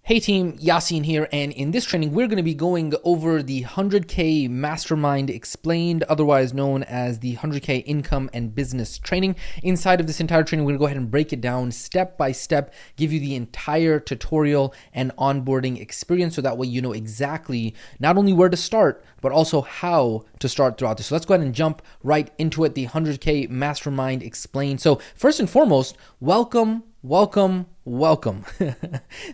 Hey team, Yasin here, and in this training we're going to be going over the 100K Mastermind Explained, otherwise known as the 100K Income and Business Training. Inside of this entire training, we're going to go ahead and break it down step by step, give you the entire tutorial and onboarding experience so that way you know exactly not only where to start, but also how to start throughout this. So let's go ahead and jump right into it, the 100K Mastermind Explained. So first and foremost, welcome.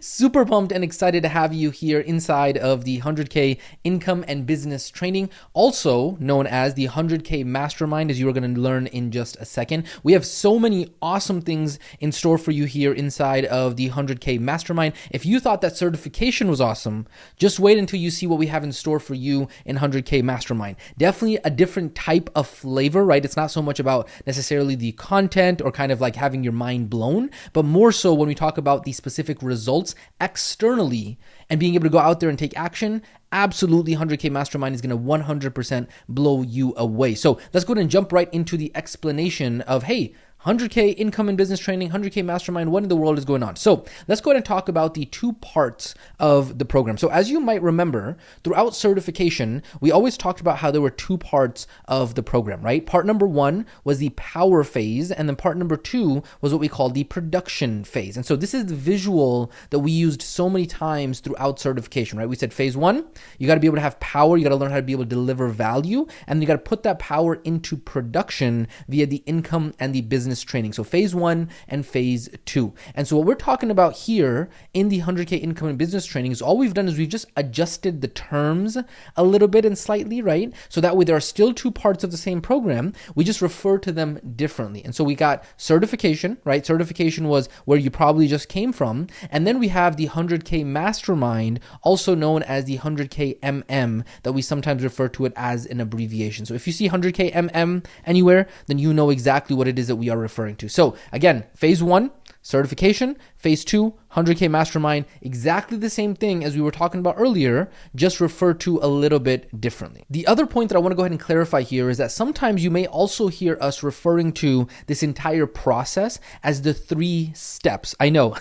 Super pumped and excited to have you here inside of the 100K Income and Business Training, also known as the 100K Mastermind, as you are going to learn in just a second. We have so many awesome things in store for you here inside of the 100K Mastermind. If you thought that certification was awesome, just wait until you see what we have in store for you in 100K Mastermind. Definitely a different type of flavor, right? It's not so much about necessarily the content or kind of like having your mind blown, but more so when we talk about the specific results externally and being able to go out there and take action. Absolutely, 100K Mastermind is going to 100% blow you away. So let's go ahead and jump right into the explanation of, hey, 100K Income and Business Training, 100K Mastermind, what in the world is going on? So let's go ahead and talk about the two parts of the program. So as you might remember, throughout certification, we always talked about how there were two parts of the program, right? Part number one was the power phase, and then part number two was what we call the production phase. And so this is the visual that we used so many times throughout certification, right? We said phase one, you got to be able to have power, you got to learn how to be able to deliver value, and you got to put that power into production via the income and the business training. So phase one and phase two. And so what we're talking about here in the 100K Income and Business Training is all we've done is we've just adjusted the terms a little bit and slightly, right? So that way there are still two parts of the same program. We just refer to them differently. And so we got certification, right? Certification was where you probably just came from. And then we have the 100K Mastermind, also known as the 100K MM, that we sometimes refer to it as an abbreviation. So if you see 100K MM anywhere, then you know exactly what it is that we are referring to. So again, phase one, certification, phase two, 100K Mastermind, exactly the same thing as we were talking about earlier, just referred to a little bit differently. The other point that I want to go ahead and clarify here is that sometimes you may also hear us referring to this entire process as the 3 steps. I know,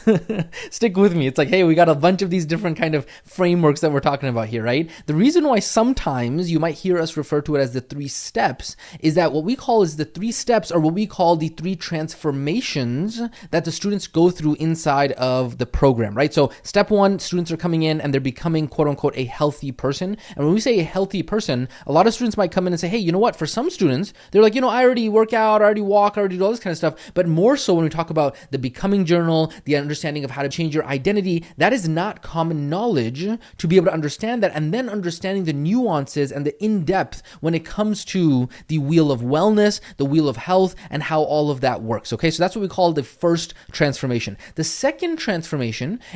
stick with me. It's like, hey, we got a bunch of these different kind of frameworks that we're talking about here, right? The reason why sometimes you might hear us refer to it as the 3 steps is that what we call is the 3 steps are what we call the 3 transformations that the students go through inside of the program, right? So step one, students are coming in and they're becoming quote unquote a healthy person. And when we say a healthy person, a lot of students might come in and say, hey, you know what? For some students, they're like, I already work out, I already walk, I already do all this kind of stuff. But more so when we talk about the becoming journal, the understanding of how to change your identity, that is not common knowledge to be able to understand that. And then understanding the nuances and the in-depth when it comes to the wheel of wellness, the wheel of health, and how all of that works. Okay, so that's what we call the first transformation. The second transformation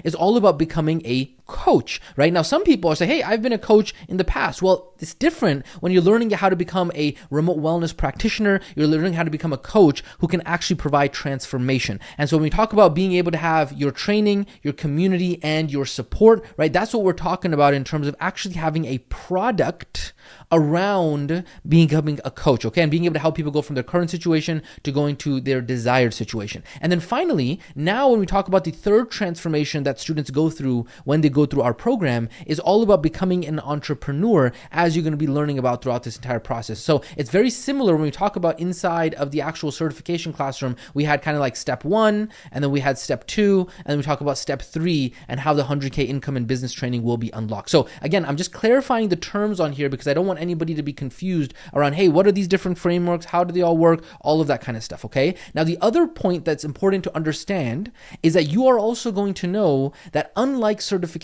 is all about becoming a coach, right? Now, some people are saying, hey, I've been a coach in the past. Well, it's different when you're learning how to become a remote wellness practitioner. You're learning how to become a coach who can actually provide transformation. And so when we talk about being able to have your training, your community, and your support, right? That's what we're talking about in terms of actually having a product around becoming a coach, okay? And being able to help people go from their current situation to going to their desired situation. And then finally, now when we talk about the third transformation that students go through when they go through our program is all about becoming an entrepreneur, as you're going to be learning about throughout this entire process. So it's very similar when we talk about inside of the actual certification classroom. We had kind of like step one, and then we had step two, and then we talk about step three and how the 100K Income and Business Training will be unlocked. So again, I'm just clarifying the terms on here because I don't want anybody to be confused around, hey, what are these different frameworks? How do they all work? All of that kind of stuff, okay? Now, the other point that's important to understand is that you are also going to know that unlike certification,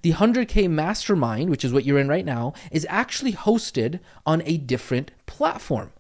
the 100K Mastermind, which is what you're in right now, is actually hosted on a different platform.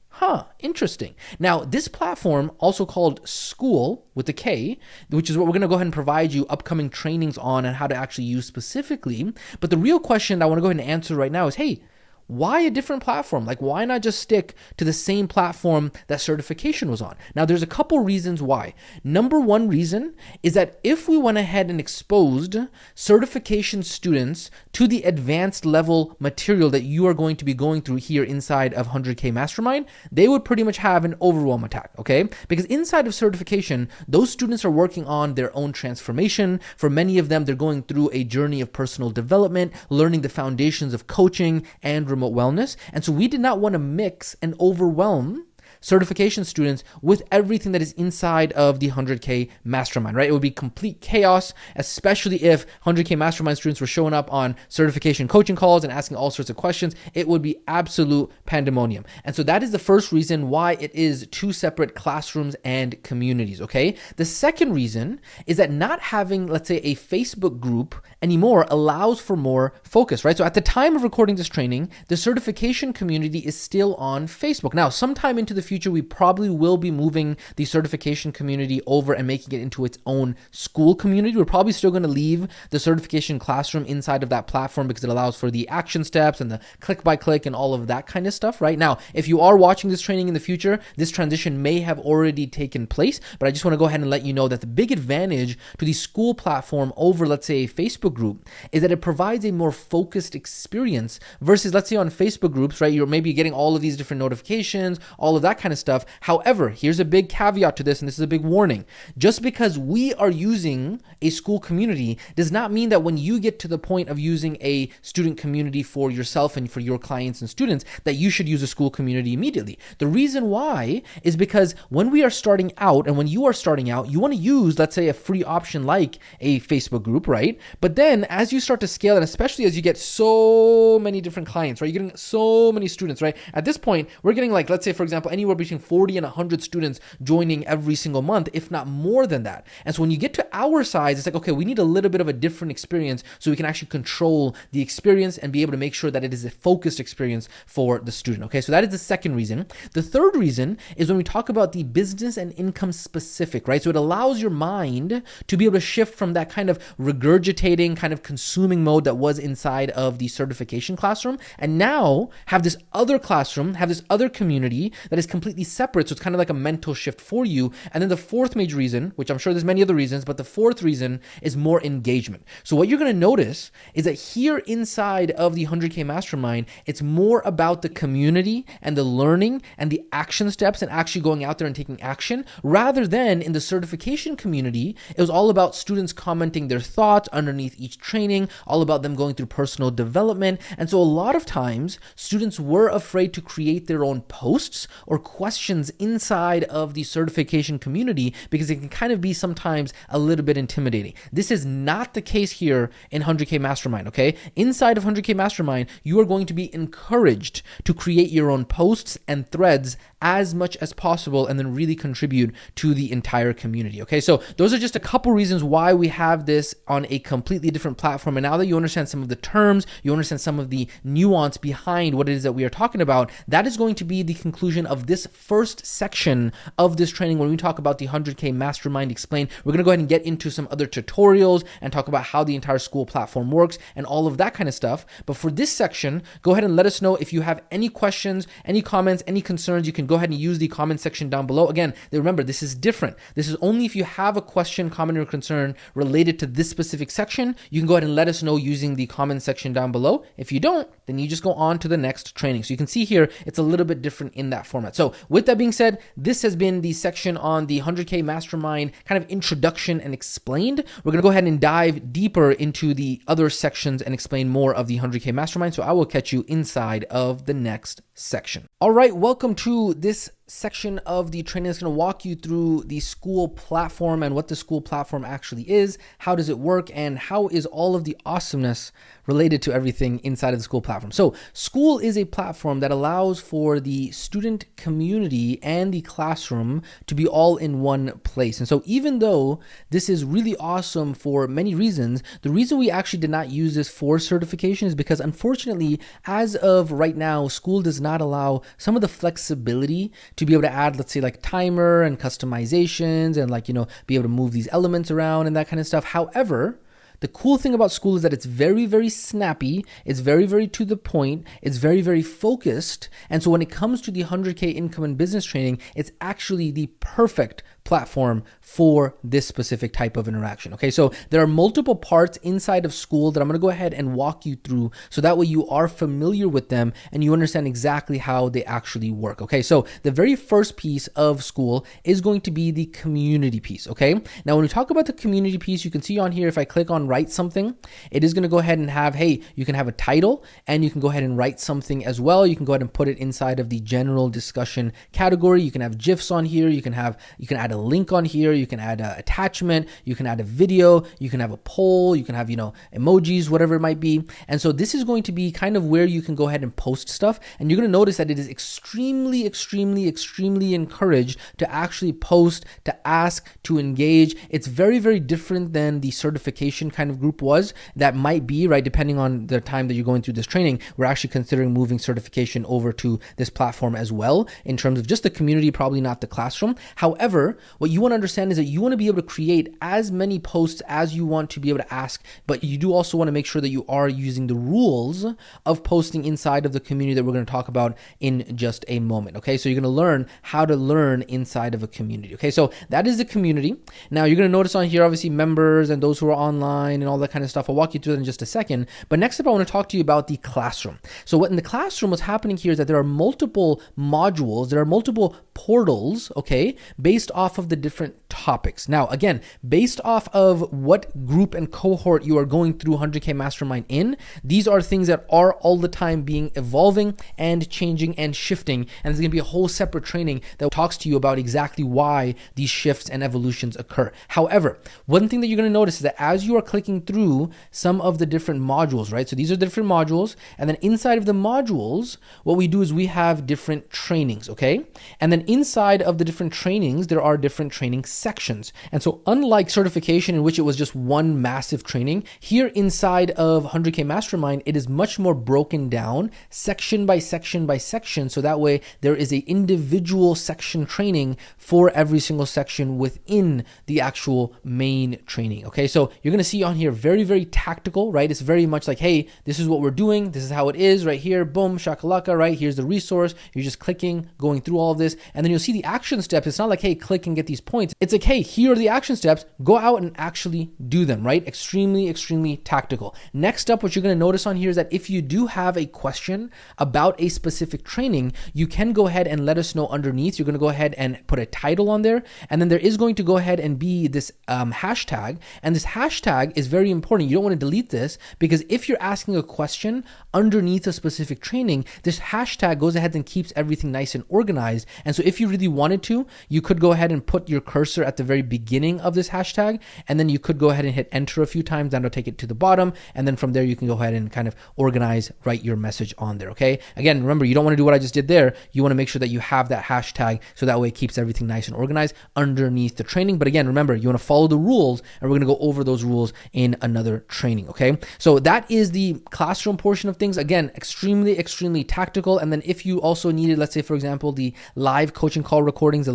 Interesting. Now, this platform, also called School with a K, which is what we're going to go ahead and provide you upcoming trainings on and how to actually use specifically. But the real question I want to go ahead and answer right now is, hey, why a different platform? Like, why not just stick to the same platform that certification was on? Now, there's a couple reasons why. Number one reason is that if we went ahead and exposed certification students to the advanced level material that you are going to be going through here inside of 100K Mastermind, they would pretty much have an overwhelm attack, okay? Because inside of certification, those students are working on their own transformation. For many of them, they're going through a journey of personal development, learning the foundations of coaching and remote wellness. And so we did not want to mix and overwhelm certification students with everything that is inside of the 100K Mastermind, right? It would be complete chaos, especially if 100K Mastermind students were showing up on certification coaching calls and asking all sorts of questions. It would be absolute pandemonium. And so that is the first reason why it is two separate classrooms and communities, okay? The second reason is that not having, let's say, a Facebook group anymore allows for more focus, right? So at the time of recording this training, the certification community is still on Facebook. Now, sometime into the future, we probably will be moving the certification community over and making it into its own school community. We're probably still going to leave the certification classroom inside of that platform because it allows for the action steps and the click by click and all of that kind of stuff, right? Now, if you are watching this training in the future, this transition may have already taken place, but I just want to go ahead and let you know that the big advantage to the school platform over, let's say, a Facebook group is that it provides a more focused experience versus, let's say, on Facebook groups, right? You're maybe getting all of these different notifications, all of that kind of stuff. However, here's a big caveat to this, and this is a big warning. Just because we are using a school community does not mean that when you get to the point of using a student community for yourself and for your clients and students, that you should use a school community immediately. The reason why is because when we are starting out and when you are starting out, you want to use, let's say, a free option like a Facebook group, right? But then as you start to scale, and especially as you get so many different clients, right? You're getting so many students, right? At this point, we're getting like, let's say, for example, anywhere between 40 and 100 students joining every single month, if not more than that. And so when you get to our size, it's like, okay, we need a little bit of a different experience so we can actually control the experience and be able to make sure that it is a focused experience for the student, okay? So that is the second reason. The third reason is when we talk about the business and income specific, right? So it allows your mind to be able to shift from that kind of regurgitating, kind of consuming mode that was inside of the certification classroom, and now have this other classroom, have this other community that is completely separate. So it's kind of like a mental shift for you. And then the fourth major reason, which I'm sure there's many other reasons, but the fourth reason is more engagement. So what you're going to notice is that here inside of the 100K Mastermind, it's more about the community and the learning and the action steps and actually going out there and taking action, rather than in the certification community, it was all about students commenting their thoughts underneath each training, all about them going through personal development. And so a lot of times students were afraid to create their own posts or questions inside of the certification community because it can kind of be sometimes a little bit intimidating. This is not the case here in 100K Mastermind, okay? Inside of 100K Mastermind, you are going to be encouraged to create your own posts and threads as much as possible and then really contribute to the entire community, okay? So those are just a couple reasons why we have this on a completely different platform. And now that you understand some of the terms, you understand some of the nuance behind what it is that we are talking about, that is going to be the conclusion of this first section of this training. When we talk about the 100K Mastermind Explained, we're gonna go ahead and get into some other tutorials and talk about how the entire school platform works and all of that kind of stuff. But for this section, go ahead and let us know if you have any questions, any comments, any concerns. You can go ahead and use the comment section down below. Again, remember, this is different. This is only if you have a question, comment, or concern related to this specific section. You can go ahead and let us know using the comment section down below. If you don't, then you just go on to the next training. So you can see here, it's a little bit different in that format. So with that being said, this has been the section on the 100K Mastermind kind of introduction and explained. We're going to go ahead and dive deeper into the other sections and explain more of the 100K Mastermind. So I will catch you inside of the next section. All right, welcome to this section of the training that's going to walk you through the school platform and what the school platform actually is, how does it work, and how is all of the awesomeness related to everything inside of the school platform. So school is a platform that allows for the student community and the classroom to be all in one place. And so even though this is really awesome for many reasons, the reason we actually did not use this for certification is because unfortunately, as of right now, school does not allow some of the flexibility to be able to add, let's say, like timer and customizations and, like, you know, be able to move these elements around and that kind of stuff. However, The cool thing about School is that it's very, very snappy. It's very, very to the point. It's very, very focused. And so when it comes to the 100K income and business training, it's actually the perfect platform for this specific type of interaction. Okay, so there are multiple parts inside of School that I'm going to go ahead and walk you through, so that way you are familiar with them and you understand exactly how they actually work. Okay, so the very first piece of School is going to be the community piece. Okay, now when we talk about the community piece, you can see on here, if I click on write something, it is going to go ahead and have, hey, you can have a title and you can go ahead and write something as well. You can go ahead and put it inside of the general discussion category. You can have GIFs on here. You can add a link on here. You can add an attachment. You can add a video. You can have a poll. You can have, emojis, whatever it might be. And so this is going to be kind of where you can go ahead and post stuff. And you're going to notice that it is extremely, extremely, extremely encouraged to actually post, to ask, to engage. It's very, very different than the certification kind of group was. That might be, right, depending on the time that you're going through this training. We're actually considering moving certification over to this platform as well, in terms of just the community, probably not the classroom. However, what you want to understand is that you want to be able to create as many posts as you want to be able to ask, but you do also want to make sure that you are using the rules of posting inside of the community that we're going to talk about in just a moment. Okay, so you're going to learn how to learn inside of a community. Okay, so that is the community. Now you're going to notice on here, obviously, members and those who are online and all that kind of stuff. I'll walk you through that in just a second. But next up, I want to talk to you about the classroom. So what in the classroom, what's happening here is that there are multiple modules, there are multiple portals, okay, based off of the different topics. Now, again, based off of what group and cohort you are going through 100K Mastermind in, these are things that are all the time being evolving and changing and shifting. And there's going to be a whole separate training that talks to you about exactly why these shifts and evolutions occur. However, one thing that you're going to notice is that as you are clicking through some of the different modules, right? So these are different modules. And then inside of the modules, what we do is we have different trainings, okay? And then inside of the different trainings, there are different training sections. And so unlike certification, in which it was just one massive training, here inside of 100K Mastermind, it is much more broken down section by section by section. So that way there is a individual section training for every single section within the actual main training. Okay, so you're going to see on here very, very tactical, right? It's very much like, hey, this is what we're doing. This is how it is right here. Boom, shakalaka, right? Here's the resource. You're just clicking, going through all of this. And then you'll see the action steps. It's not like, hey, click and get these points. It's like, hey, here are the action steps. Go out and actually do them, right? Extremely, extremely tactical. Next up, what you're going to notice on here is that if you do have a question about a specific training, you can go ahead and let us know underneath. You're going to go ahead and put a title on there. And then there is going to go ahead and be this hashtag. And this hashtag is very important. You don't want to delete this, because if you're asking a question underneath a specific training, this hashtag goes ahead and keeps everything nice and organized. And so if you really wanted to, you could go ahead and put your cursor at the very beginning of this hashtag, and then you could go ahead and hit enter a few times. That'll take it to the bottom. And then from there, you can go ahead and kind of organize, write your message on there. Okay. Again, remember, you don't want to do what I just did there. You want to make sure that you have that hashtag, so that way it keeps everything nice and organized underneath the training. But again, remember, you want to follow the rules, and we're going to go over those rules in another training. Okay. So that is the classroom portion of things. Again, extremely, extremely tactical. And then if you also needed, let's say, for example, the live coaching call recordings,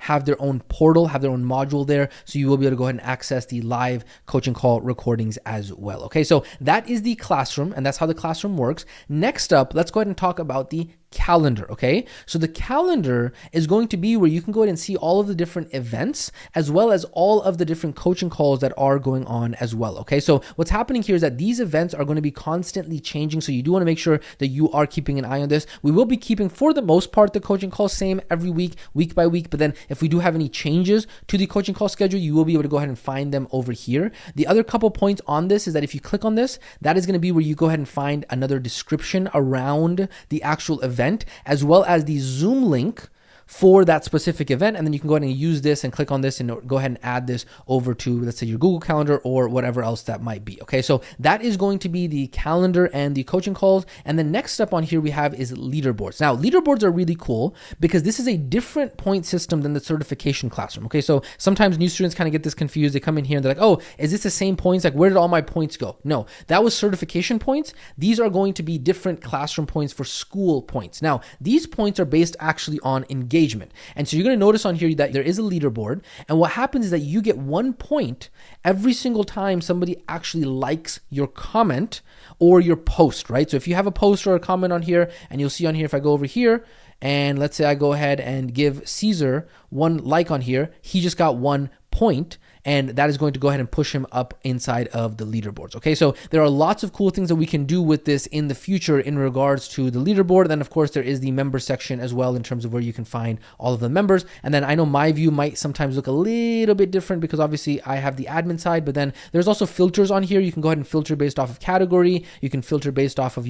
have their own portal, have their own module there. So you will be able to go ahead and access the live coaching call recordings as well. Okay. So that is the classroom, and that's how the classroom works. Next up, let's go ahead and talk about the calendar. Okay, so the calendar is going to be where you can go ahead and see all of the different events, as well as all of the different coaching calls that are going on as well. Okay, so what's happening here is that these events are going to be constantly changing, so you do want to make sure that you are keeping an eye on this. We will be keeping, for the most part, the coaching calls same every week, week by week, but then if we do have any changes to the coaching call schedule, you will be able to go ahead and find them over here. The other couple points on this is that if you click on this, that is going to be where you go ahead and find another description around the actual event, as well as the Zoom link for that specific event. And then you can go ahead and use this and click on this and go ahead and add this over to, let's say, your Google Calendar or whatever else that might be. Okay, so that is going to be the calendar and the coaching calls. And then next up on here we have is leaderboards. Now, leaderboards are really cool because this is a different point system than the certification classroom. Okay, so sometimes new students kind of get this confused. They come in here and they're like, oh, is this the same points? Like, where did all my points go? No, that was certification points. These are going to be different classroom points for school points. Now, these points are based actually on engagement. engagement. And so you're going to notice on here that there is a leaderboard. And what happens is that you get 1 point every single time somebody actually likes your comment or your post, right? So if you have a post or a comment on here, and you'll see on here, if I go over here, and let's say I go ahead and give Caesar 1 like on here, he just got 1 point. And that is going to go ahead and push him up inside of the leaderboards. Okay, so there are lots of cool things that we can do with this in the future in regards to the leaderboard. Then, of course, there is the member section as well in terms of where you can find all of the members. And then I know my view might sometimes look a little bit different because obviously I have the admin side, but then there's also filters on here. You can go ahead and filter based off of category. You can filter based off of,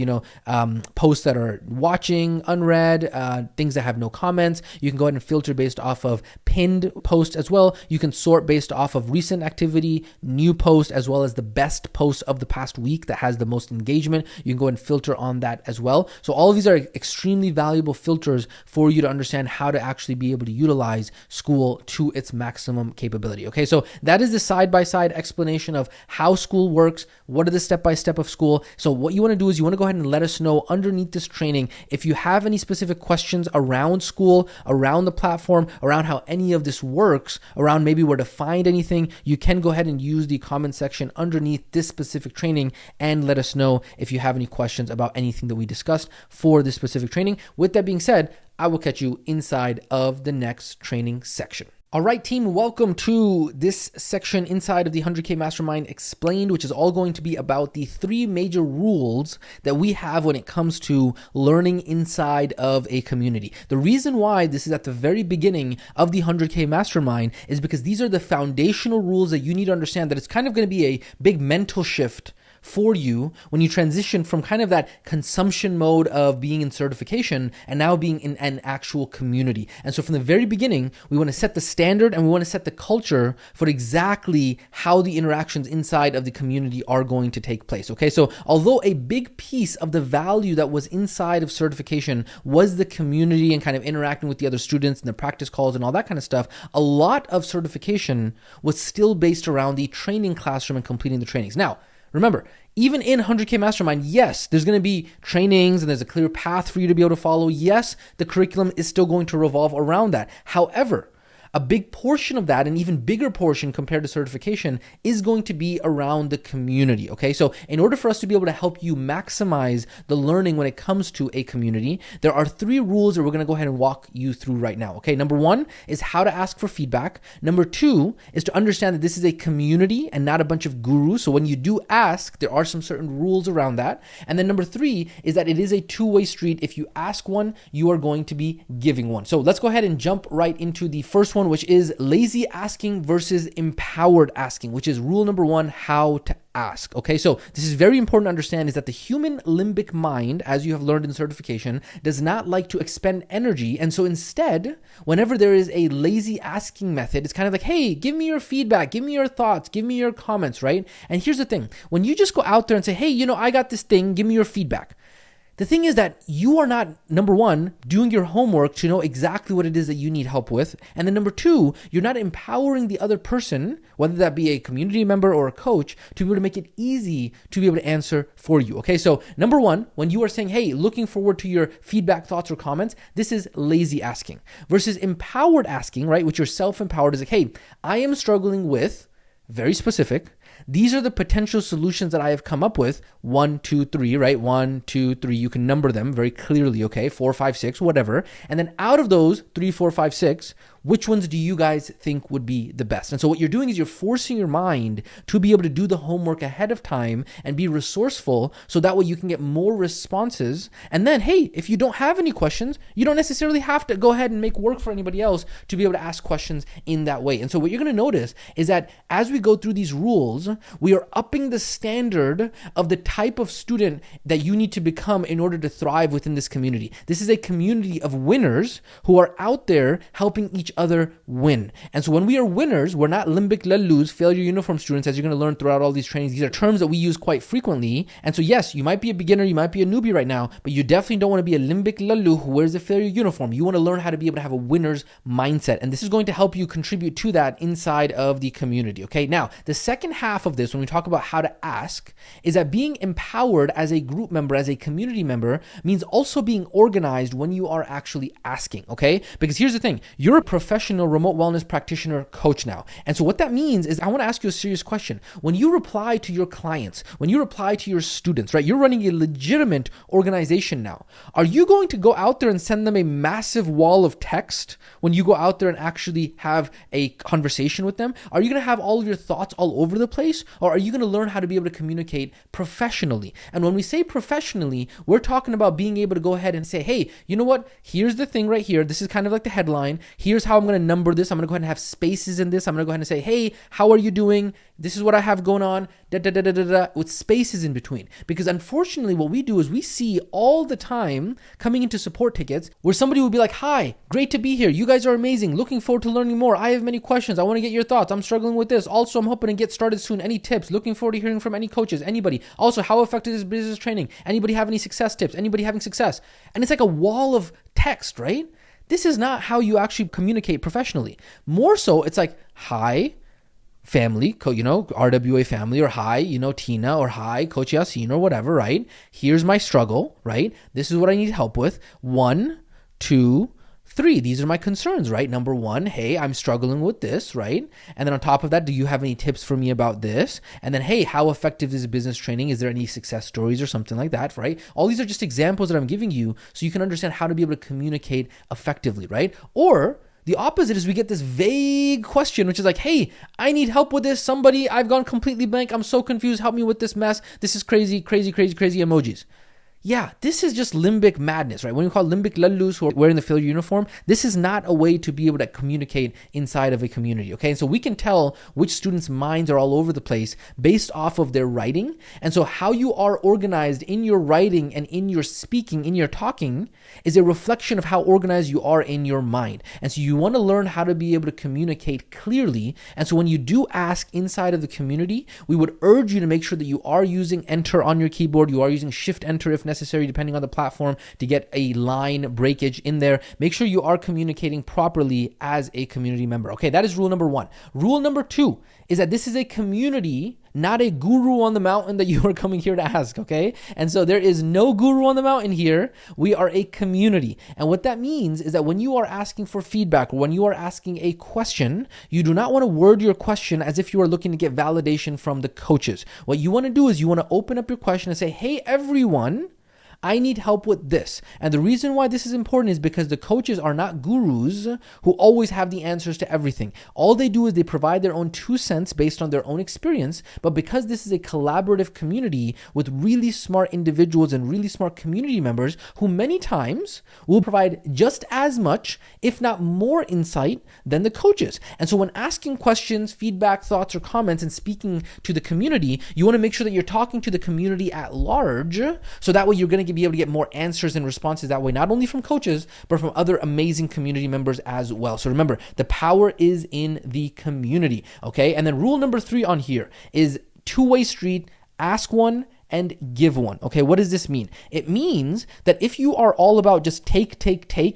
posts that are watching, unread, things that have no comments. You can go ahead and filter based off of pinned posts as well. You can sort based off of recent activity, new post, as well as the best post of the past week that has the most engagement. You can go and filter on that as well. So all of these are extremely valuable filters for you to understand how to actually be able to utilize School to its maximum capability. Okay, so that is the side-by-side explanation of how School works. What are the step-by-step of School? So what you want to do is you want to go ahead and let us know underneath this training if you have any specific questions around School, around the platform, around how any of this works, around maybe where to find anything. You can go ahead and use the comment section underneath this specific training and let us know if you have any questions about anything that we discussed for this specific training. With that being said, I will catch you inside of the next training section. All right, team, welcome to this section inside of the 100K Mastermind Explained, which is all going to be about the 3 major rules that we have when it comes to learning inside of a community. The reason why this is at the very beginning of the 100K Mastermind is because these are the foundational rules that you need to understand, that it's kind of going to be a big mental shift for you when you transition from kind of that consumption mode of being in certification and now being in an actual community. And so from the very beginning, we want to set the standard and we want to set the culture for exactly how the interactions inside of the community are going to take place. Okay, so although a big piece of the value that was inside of certification was the community and kind of interacting with the other students and the practice calls and all that kind of stuff, a lot of certification was still based around the training classroom and completing the trainings. Now, remember, even in 100K Mastermind, yes, there's going to be trainings and there's a clear path for you to be able to follow. Yes, the curriculum is still going to revolve around that. However, a big portion of that, an even bigger portion compared to certification, is going to be around the community, okay? So in order for us to be able to help you maximize the learning when it comes to a community, there are 3 rules that we're going to go ahead and walk you through right now, okay? Number 1 is how to ask for feedback. Number 2 is to understand that this is a community and not a bunch of gurus. So when you do ask, there are some certain rules around that. And then number 3 is that it is a two-way street. If you ask one, you are going to be giving one. So let's go ahead and jump right into the first one, which is lazy asking versus empowered asking, which is rule number 1, how to ask. Okay, so this is very important to understand, is that the human limbic mind, as you have learned in certification, does not like to expend energy. And so instead, whenever there is a lazy asking method, it's kind of like, hey, give me your feedback, give me your thoughts, give me your comments, right? And here's the thing, when you just go out there and say, hey, I got this thing, give me your feedback. The thing is that you are not, number 1, doing your homework to know exactly what it is that you need help with. And then number 2, you're not empowering the other person, whether that be a community member or a coach, to be able to make it easy to be able to answer for you. Okay, so number 1, when you are saying, hey, looking forward to your feedback, thoughts, or comments, this is lazy asking. Versus empowered asking, right, which you're self-empowered, is like, hey, I am struggling with, very specific, these are the potential solutions that I have come up with. 1, 2, 3, right? 1, 2, 3. You can number them very clearly, okay? 4, 5, 6, whatever. And then out of those 3, 4, 5, 6, which ones do you guys think would be the best? And so what you're doing is you're forcing your mind to be able to do the homework ahead of time and be resourceful, so that way you can get more responses. And then, hey, if you don't have any questions, you don't necessarily have to go ahead and make work for anybody else to be able to ask questions in that way. And so what you're going to notice is that as we go through these rules, we are upping the standard of the type of student that you need to become in order to thrive within this community. This is a community of winners who are out there helping each each other win. And so when we are winners, we're not limbic lallus, failure uniform students, as you're going to learn throughout all these trainings. These are terms that we use quite frequently. And so yes, you might be a beginner, you might be a newbie right now, but you definitely don't want to be a limbic lallu who wears a failure uniform. You want to learn how to be able to have a winner's mindset. And this is going to help you contribute to that inside of the community. Okay. Now, the second half of this, when we talk about how to ask, is that being empowered as a group member, as a community member, means also being organized when you are actually asking. Okay. Because here's the thing, you're a professional remote wellness practitioner coach now. And so what that means is I want to ask you a serious question. When you reply to your clients, when you reply to your students, right, you're running a legitimate organization now. Are you going to go out there and send them a massive wall of text when you go out there and actually have a conversation with them? Are you going to have all of your thoughts all over the place? Or are you going to learn how to be able to communicate professionally? And when we say professionally, we're talking about being able to go ahead and say, hey, you know what? Here's the thing right here. This is kind of like the headline. Here's how I'm going to number this. I'm going to go ahead and have spaces in this. I'm going to go ahead and say, hey, how are you doing? This is what I have going on, with spaces in between. Because unfortunately, what we do is we see all the time coming into support tickets where somebody will be like, hi, great to be here. You guys are amazing. Looking forward to learning more. I have many questions. I want to get your thoughts. I'm struggling with this. Also, I'm hoping to get started soon. Any tips? Looking forward to hearing from any coaches, anybody. Also, how effective is business training? Anybody have any success tips? Anybody having success? And it's like a wall of text, right? This is not how you actually communicate professionally. More so, it's like, hi, family, RWA family, or hi, Tina, or hi, Coach Yasin, or whatever, right? Here's my struggle, right? This is what I need help with. 1, 2, 3. These are my concerns, right? Number 1, hey, I'm struggling with this, right? And then on top of that, do you have any tips for me about this? And then, hey, how effective is business training? Is there any success stories or something like that, right? All these are just examples that I'm giving you so you can understand how to be able to communicate effectively, right? Or the opposite is we get this vague question, which is like, hey, I need help with this. Somebody, I've gone completely blank. I'm so confused. Help me with this mess. This is crazy, crazy, crazy, crazy emojis. Yeah, this is just limbic madness, right? When we call limbic lallus who are wearing the failure uniform, this is not a way to be able to communicate inside of a community, okay? And so we can tell which students' minds are all over the place based off of their writing. And so how you are organized in your writing and in your speaking, in your talking, is a reflection of how organized you are in your mind. And so you want to learn how to be able to communicate clearly. And so when you do ask inside of the community, we would urge you to make sure that you are using enter on your keyboard, you are using shift enter if necessary, depending on the platform, to get a line breakage in there. Make sure you are communicating properly as a community member. Okay, that is rule number 1. Rule number 2 is that this is a community, not a guru on the mountain that you are coming here to ask, okay? And so there is no guru on the mountain here. We are a community. And what that means is that when you are asking for feedback, or when you are asking a question, you do not want to word your question as if you are looking to get validation from the coaches. What you want to do is you want to open up your question and say, hey, everyone, I need help with this. And the reason why this is important is because the coaches are not gurus who always have the answers to everything. All they do is they provide their own 2 cents based on their own experience. But because this is a collaborative community with really smart individuals and really smart community members who many times will provide just as much, if not more insight than the coaches. And so when asking questions, feedback, thoughts, or comments and speaking to the community, you want to make sure that you're talking to the community at large, so that way you're going to be able to get more answers and responses that way, not only from coaches, but from other amazing community members as well. So remember, the power is in the community, okay? And then rule number 3 on here is two-way street, ask one and give one. Okay, what does this mean? It means that if you are all about just take,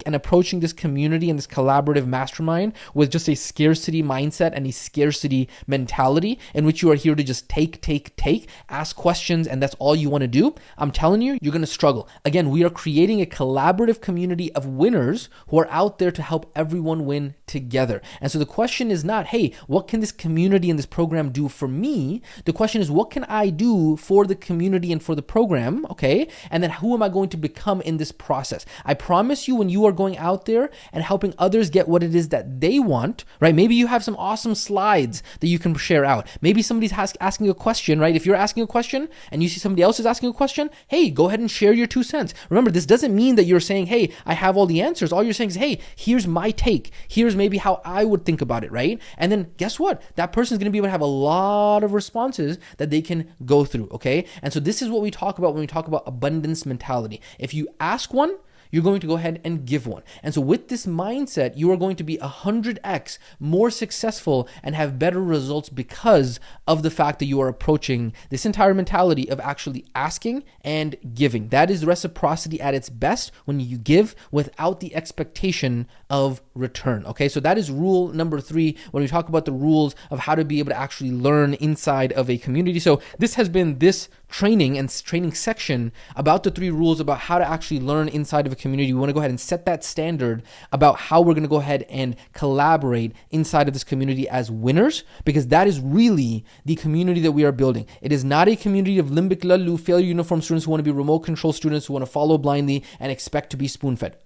and approaching this community and this collaborative mastermind with just a scarcity mindset and a scarcity mentality in which you are here to just take, ask questions, and that's all you want to do, I'm telling you, you're going to struggle. Again, we are creating a collaborative community of winners who are out there to help everyone win together. And so the question is not, hey, what can this community and this program do for me? The question is, what can I do for the community and for the program, okay? And then who am I going to become in this process? I promise you, when you are going out there and helping others get what it is that they want, right? Maybe you have some awesome slides that you can share out. Maybe somebody's asking a question, right? If you're asking a question and you see somebody else is asking a question, hey, go ahead and share your 2 cents. Remember, this doesn't mean that you're saying, hey, I have all the answers. All you're saying is, hey, here's my take. Here's maybe how I would think about it, right? And then guess what? That person's going to be able to have a lot of responses that they can go through, okay? And so this is what we talk about when we talk about abundance mentality. If you ask one, you're going to go ahead and give one. And so with this mindset, you are going to be 100x more successful and have better results because of the fact that you are approaching this entire mentality of actually asking and giving. That is reciprocity at its best, when you give without the expectation of return. Okay, so that is rule number 3 when we talk about the rules of how to be able to actually learn inside of a community. So this has been this training section about the 3 rules about how to actually learn inside of a community. We want to go ahead and set that standard about how we're going to go ahead and collaborate inside of this community as winners, because that is really the community that we are building. It is not a community of limbic laloo, failure uniform students who want to be remote control students who want to follow blindly and expect to be spoon-fed.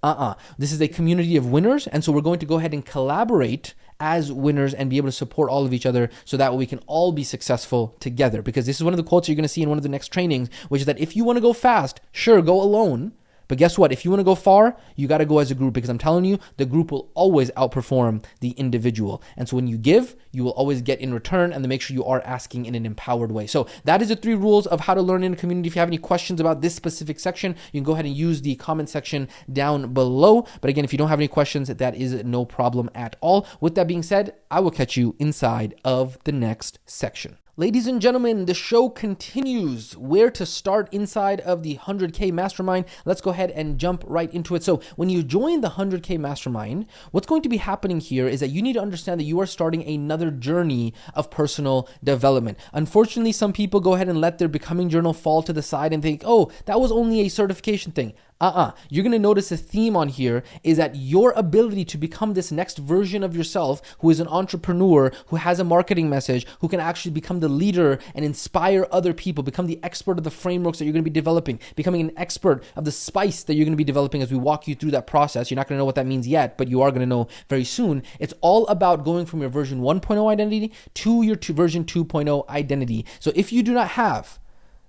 This is a community of winners, and so we're going to go ahead and collaborate as winners and be able to support all of each other so that we can all be successful together. Because this is one of the quotes you're going to see in one of the next trainings, which is that if you want to go fast, sure, go alone. But guess what? If you want to go far, you got to go as a group, because I'm telling you, the group will always outperform the individual. And so when you give, you will always get in return, and then make sure you are asking in an empowered way. So that is the 3 rules of how to learn in a community. If you have any questions about this specific section, you can go ahead and use the comment section down below. But again, if you don't have any questions, that is no problem at all. With that being said, I will catch you inside of the next section. Ladies and gentlemen, the show continues. Where to start inside of the 100K Mastermind? Let's go ahead and jump right into it. So when you join the 100K Mastermind, what's going to be happening here is that you need to understand that you are starting another journey of personal development. Unfortunately, some people go ahead and let their becoming journal fall to the side and think, oh, that was only a certification thing. You're going to notice a theme on here is that your ability to become this next version of yourself, who is an entrepreneur, who has a marketing message, who can actually become the leader and inspire other people, become the expert of the frameworks that you're going to be developing, becoming an expert of the spice that you're going to be developing as we walk you through that process. You're not going to know what that means yet, but you are going to know very soon. It's all about going from your version 1.0 identity to your version 2.0 identity. So if you do not have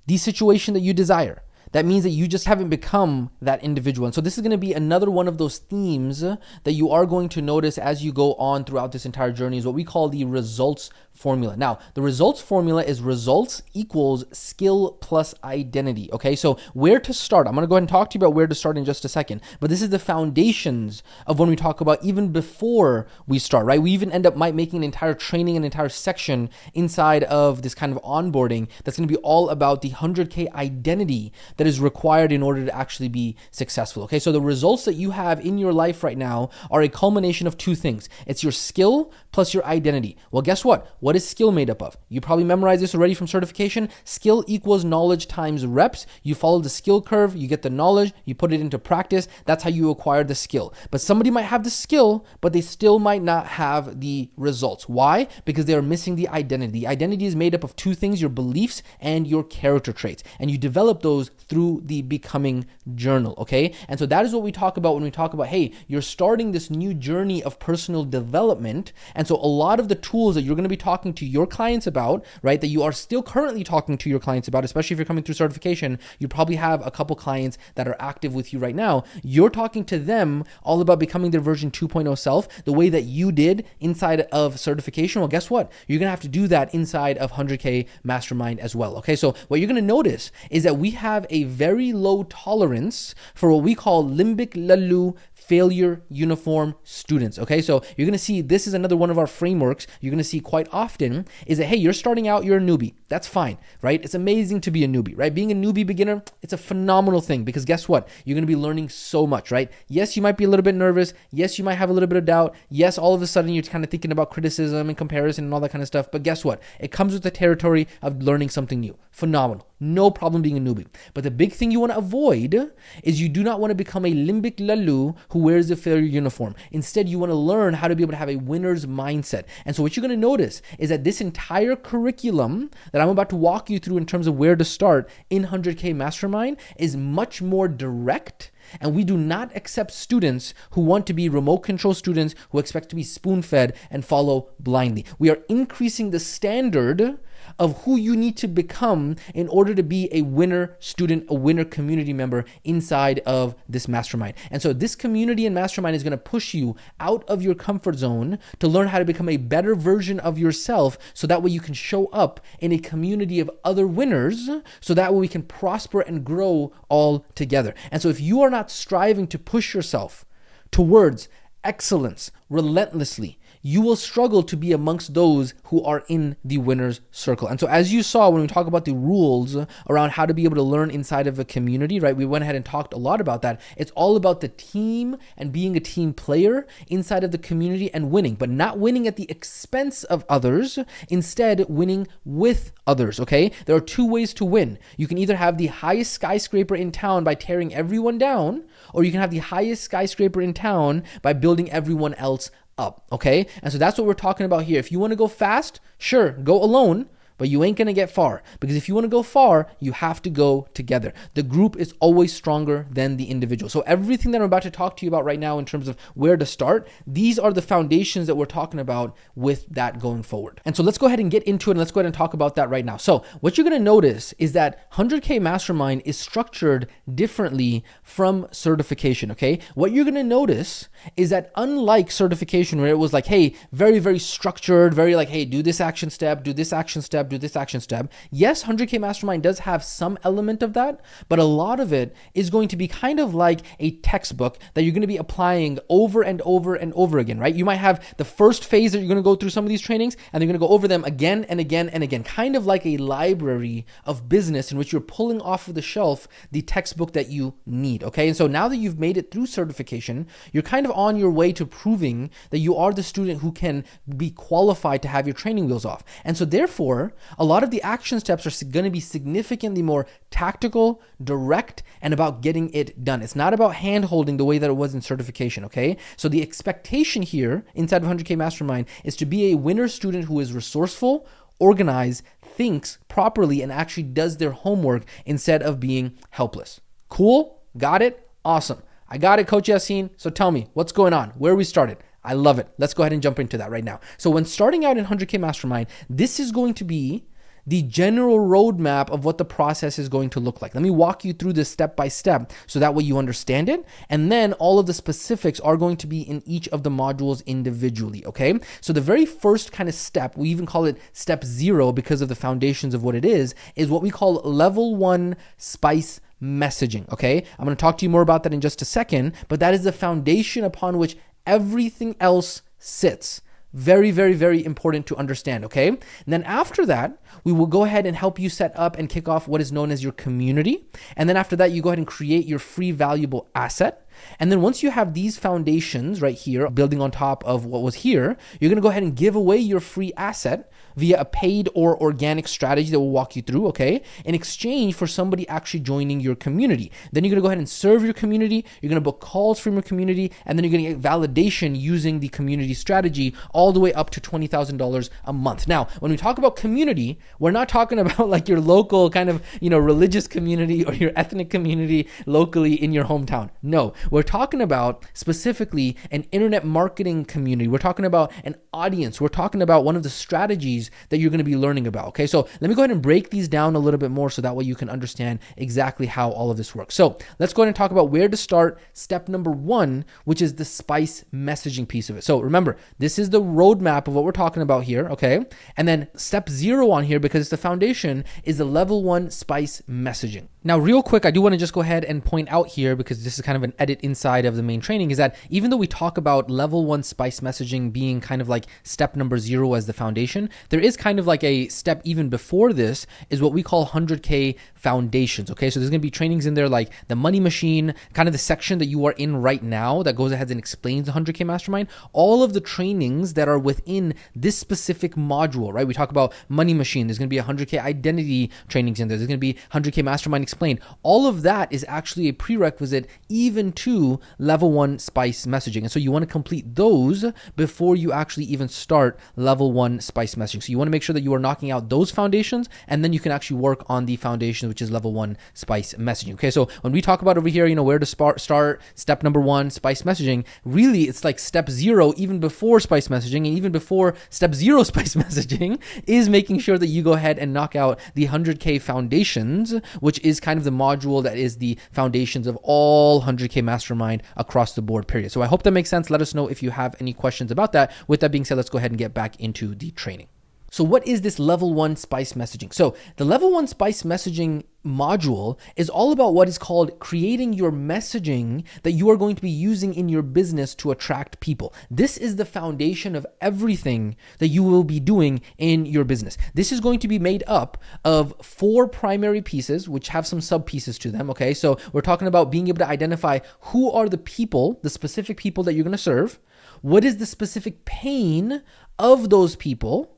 the situation that you desire, that means that you just haven't become that individual. And so this is going to be another one of those themes that you are going to notice as you go on throughout this entire journey, is what we call the results formula. Now, the results formula is results equals skill plus identity. Okay, so where to start? I'm going to go ahead and talk to you about where to start in just a second. But this is the foundations of when we talk about even before we start, right? We even end up making an entire training, an entire section inside of this kind of onboarding that's going to be all about the 100K identity that is required in order to actually be successful. Okay, so the results that you have in your life right now are a culmination of 2 things. It's your skill plus your identity. Well, guess what? What is skill made up of? You probably memorized this already from certification. Skill equals knowledge times reps. You follow the skill curve, you get the knowledge, you put it into practice. That's how you acquire the skill. But somebody might have the skill, but they still might not have the results. Why? Because they are missing the identity. The identity is made up of 2 things, your beliefs and your character traits. And you develop those through the becoming journal, okay? And so that is what we talk about when we talk about, hey, you're starting this new journey of personal development. And so a lot of the tools that you're going to be talking to your clients about, right, that you are still currently talking to your clients about, especially if you're coming through certification, you probably have a couple clients that are active with you right now. You're talking to them all about becoming their version 2.0 self, the way that you did inside of certification. Well, guess what? You're going to have to do that inside of 100K Mastermind as well, okay? So what you're going to notice is that we have a very low tolerance for what we call limbic laloo failure uniform students. Okay, so you're going to see this is another one of our frameworks you're going to see quite often is that, hey, you're starting out, you're a newbie. That's fine, right? It's amazing to be a newbie, right? Being a newbie beginner, it's a phenomenal thing because guess what? You're going to be learning so much, right? Yes, you might be a little bit nervous. Yes, you might have a little bit of doubt. Yes, all of a sudden you're kind of thinking about criticism and comparison and all that kind of stuff. But guess what? It comes with the territory of learning something new. Phenomenal. No problem being a newbie. But the big thing you want to avoid is you do not want to become a limbic laloo who wears a failure uniform. Instead, you want to learn how to be able to have a winner's mindset. And so what you're going to notice is that this entire curriculum that I'm about to walk you through in terms of where to start in 100K Mastermind is much more direct. And we do not accept students who want to be remote control students who expect to be spoon-fed and follow blindly. We are increasing the standard of who you need to become in order to be a winner student, a winner community member inside of this mastermind. And so this community and mastermind is going to push you out of your comfort zone to learn how to become a better version of yourself, so that way you can show up in a community of other winners, so that way we can prosper and grow all together. And so if you are not striving to push yourself towards excellence relentlessly, you will struggle to be amongst those who are in the winner's circle. And so as you saw when we talk about the rules around how to be able to learn inside of a community, right? We went ahead and talked a lot about that. It's all about the team and being a team player inside of the community and winning, but not winning at the expense of others, instead winning with others, okay? There are two ways to win. You can either have the highest skyscraper in town by tearing everyone down, or you can have the highest skyscraper in town by building everyone else up, okay? And so that's what we're talking about here. If you want to go fast, sure, go alone, but you ain't going to get far, because if you want to go far, you have to go together. The group is always stronger than the individual. So everything that I'm about to talk to you about right now in terms of where to start, these are the foundations that we're talking about with that going forward. And so let's go ahead and get into it, and let's go ahead and talk about that right now. So what you're going to notice is that 100K Mastermind is structured differently from certification, okay? What you're going to notice is that unlike certification, where it was like, hey, very, very structured, very like, hey, do this action step, do this action step, do this action step. Yes, 100K Mastermind does have some element of that, but a lot of it is going to be kind of like a textbook that you're going to be applying over and over and over again, right? You might have the first phase that you're going to go through some of these trainings, and you're going to go over them again and again and again, kind of like a library of business in which you're pulling off of the shelf the textbook that you need, okay? And so now that you've made it through certification, you're kind of on your way to proving that you are the student who can be qualified to have your training wheels off. And so therefore, a lot of the action steps are going to be significantly more tactical, direct, and about getting it done. It's not about hand-holding the way that it was in certification, okay? So the expectation here inside of 100K Mastermind is to be a winner student who is resourceful, organized, thinks properly, and actually does their homework instead of being helpless. Cool? Got it? Awesome. I got it, Coach Yassine. So tell me, what's going on? Where we started? I love it. Let's go ahead and jump into that right now. So when starting out in 100K Mastermind, this is going to be the general roadmap of what the process is going to look like. Let me walk you through this step by step so that way you understand it. And then all of the specifics are going to be in each of the modules individually, okay? So the very first kind of step, we even call it step 0 because of the foundations of what it is what we call level 1 spice messaging, okay? I'm going to talk to you more about that in just a second, but that is the foundation upon which everything else sits. Very, very, very important to understand, okay? And then after that, we will go ahead and help you set up and kick off what is known as your community. And then after that, you go ahead and create your free valuable asset. And then once you have these foundations right here, building on top of what was here, you're going to go ahead and give away your free asset via a paid or organic strategy that we'll walk you through, okay? In exchange for somebody actually joining your community. Then you're going to go ahead and serve your community. You're going to book calls from your community, and then you're going to get validation using the community strategy all the way up to $20,000 a month. Now, when we talk about community, we're not talking about like your local kind of, religious community or your ethnic community locally in your hometown. No, we're talking about specifically an internet marketing community. We're talking about an audience. We're talking about one of the strategies that you're going to be learning about. Okay, so let me go ahead and break these down a little bit more so that way you can understand exactly how all of this works. So let's go ahead and talk about where to start. Step number 1, which is the spice messaging piece of it. So remember, this is the roadmap of what we're talking about here. Okay, and then step 0 on here, because it's the foundation, is the level 1 spice messaging. Now, real quick, I do want to just go ahead and point out here, because this is kind of an edit inside of the main training, is that even though we talk about level 1 spice messaging being kind of like step number 0 as the foundation, there is kind of like a step even before this is what we call 100K foundations. Okay, so there's going to be trainings in there like the money machine, kind of the section that you are in right now that goes ahead and explains the 100K mastermind. All of the trainings that are within this specific module, right? We talk about money machine. There's going to be 100K identity trainings in there. There's going to be 100K mastermind explained. All of that is actually a prerequisite even to level 1 spice messaging. And so you want to complete those before you actually even start level 1 spice messaging. messaging. So you want to make sure that you are knocking out those foundations, and then you can actually work on the foundation, which is level 1 spice messaging. Okay, so when we talk about over here, where to start, step number 1, spice messaging, really it's like step 0, even before spice messaging, and even before step 0 spice messaging is making sure that you go ahead and knock out the 100K foundations, which is kind of the module that is the foundations of all 100K mastermind across the board, period. So I hope that makes sense. Let us know if you have any questions about that. With that being said, let's go ahead and get back into the training. So what is this level 1 spice messaging? So the level 1 spice messaging module is all about what is called creating your messaging that you are going to be using in your business to attract people. This is the foundation of everything that you will be doing in your business. This is going to be made up of 4 primary pieces, which have some sub pieces to them. Okay, so we're talking about being able to identify who are the people, the specific people that you're going to serve. What is the specific pain of those people?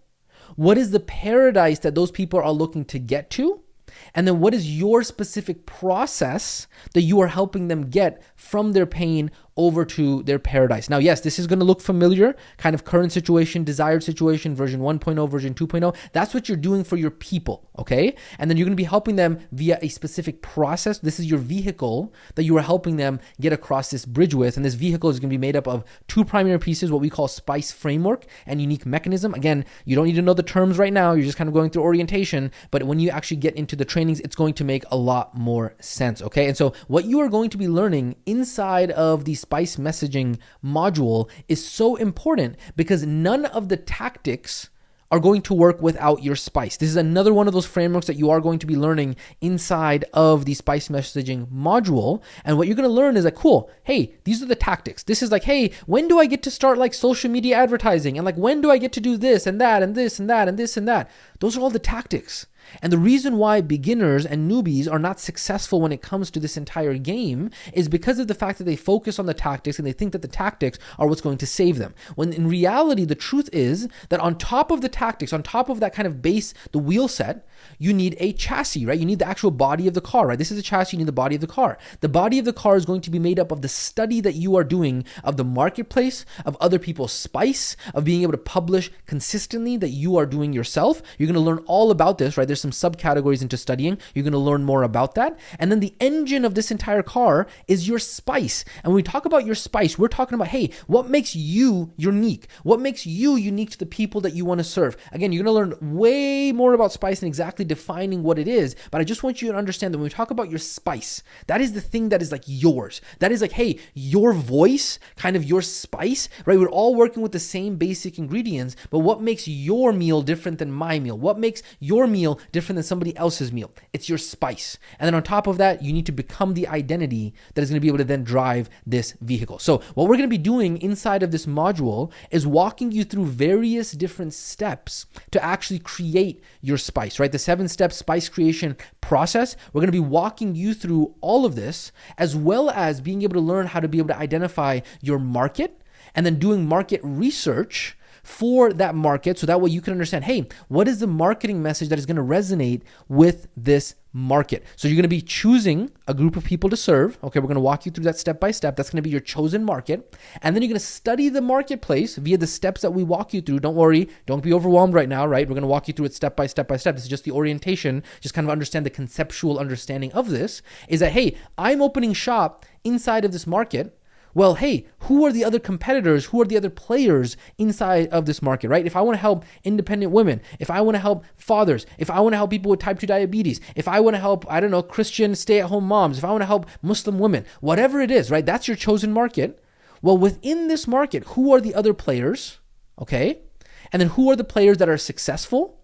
What is the paradise that those people are looking to get to? And then what is your specific process that you are helping them get from their pain over to their paradise? Now, yes, this is going to look familiar, kind of current situation, desired situation, version 1.0, version 2.0. That's what you're doing for your people, okay? And then you're going to be helping them via a specific process. This is your vehicle that you are helping them get across this bridge with. And this vehicle is going to be made up of 2 primary pieces, what we call spice framework and unique mechanism. Again, you don't need to know the terms right now. You're just kind of going through orientation. But when you actually get into the trainings, it's going to make a lot more sense, okay? And so what you are going to be learning inside of the spice messaging module is so important because none of the tactics are going to work without your spice. This is another one of those frameworks that you are going to be learning inside of the spice messaging module. And what you're going to learn is like, cool, hey, these are the tactics. This is like, hey, when do I get to start like social media advertising? And like, when do I get to do this and that and this and that and this and that? Those are all the tactics. And the reason why beginners and newbies are not successful when it comes to this entire game is because of the fact that they focus on the tactics and they think that the tactics are what's going to save them. When in reality, the truth is that on top of the tactics, on top of that kind of base, the wheel set, you need a chassis, right? You need the actual body of the car, right? This is a chassis, you need the body of the car. The body of the car is going to be made up of the study that you are doing of the marketplace, of other people's spice, of being able to publish consistently that you are doing yourself. You're going to learn all about this, right? There's some subcategories into studying. You're going to learn more about that. And then the engine of this entire car is your spice. And when we talk about your spice, we're talking about, hey, what makes you unique? What makes you unique to the people that you want to serve? Again, you're going to learn way more about spice and exactly defining what it is. But I just want you to understand that when we talk about your spice, that is the thing that is like yours. That is like, hey, your voice, kind of your spice, right? We're all working with the same basic ingredients, but what makes your meal different than my meal? What makes your meal different than somebody else's meal? It's your spice. And then on top of that, you need to become the identity that is going to be able to then drive this vehicle. So what we're going to be doing inside of this module is walking you through various different steps to actually create your spice, right? The 7-step spice creation process. We're going to be walking you through all of this, as well as being able to learn how to be able to identify your market and then doing market research for that market, so that way you can understand, hey, what is the marketing message that is going to resonate with this market? So you're going to be choosing a group of people to serve. Okay, we're going to walk you through that step by step. That's going to be your chosen market. And then you're going to study the marketplace via the steps that we walk you through. Don't worry, don't be overwhelmed right now, right? We're going to walk you through it step by step by step. This is just the orientation, just kind of understand the conceptual understanding of this, is that, hey, I'm opening shop inside of this market. Well, hey, who are the other competitors? Who are the other players inside of this market, right? If I want to help independent women, if I want to help fathers, if I want to help people with type 2 diabetes, if I want to help, I don't know, Christian stay-at-home moms, if I want to help Muslim women, whatever it is, right? That's your chosen market. Well, within this market, who are the other players, okay? And then who are the players that are successful?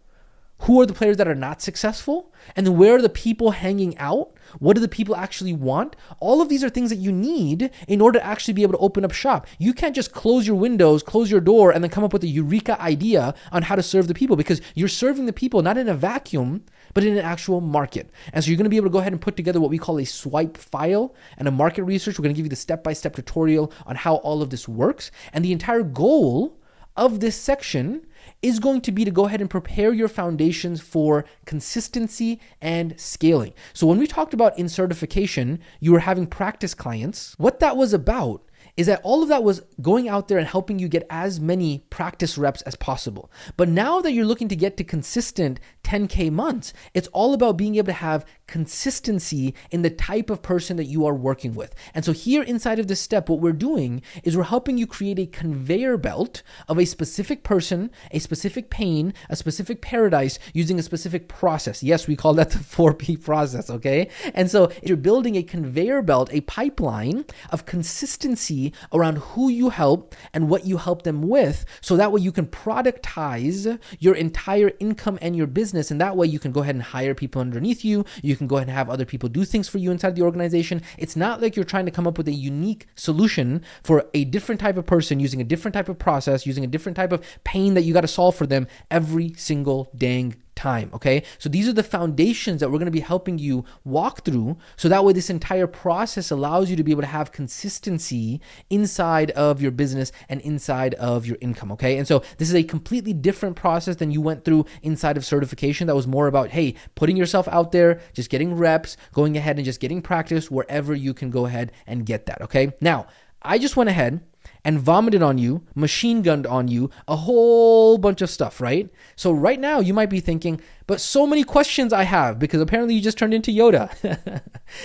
Who are the players that are not successful? And then where are the people hanging out? What do the people actually want? All of these are things that you need in order to actually be able to open up shop. You can't just close your windows, close your door, and then come up with a eureka idea on how to serve the people, because you're serving the people not in a vacuum, but in an actual market. And so you're going to be able to go ahead and put together what we call a swipe file and a market research. We're going to give you the step-by-step tutorial on how all of this works. And the entire goal of this section is going to be to go ahead and prepare your foundations for consistency and scaling. So when we talked about in certification, you were having practice clients. What that was about is that all of that was going out there and helping you get as many practice reps as possible. But now that you're looking to get to consistent 10K months, it's all about being able to have consistency in the type of person that you are working with. And so here inside of this step, what we're doing is we're helping you create a conveyor belt of a specific person, a specific pain, a specific paradise using a specific process. Yes, we call that the 4P process, okay? And so you're building a conveyor belt, a pipeline of consistency around who you help and what you help them with, so that way you can productize your entire income and your business, and that way you can go ahead and hire people underneath you. You can go ahead and have other people do things for you inside the organization. It's not like you're trying to come up with a unique solution for a different type of person using a different type of process, using a different type of pain that you got to solve for them every single dang time, okay? So these are the foundations that we're going to be helping you walk through, so that way this entire process allows you to be able to have consistency inside of your business and inside of your income, okay? And so this is a completely different process than you went through inside of certification. That was more about, hey, putting yourself out there, just getting reps, going ahead and just getting practice wherever you can go ahead and get that, okay? Now, I just went ahead and vomited on you, machine gunned on you, a whole bunch of stuff, right? So right now you might be thinking, but so many questions I have, because apparently you just turned into Yoda.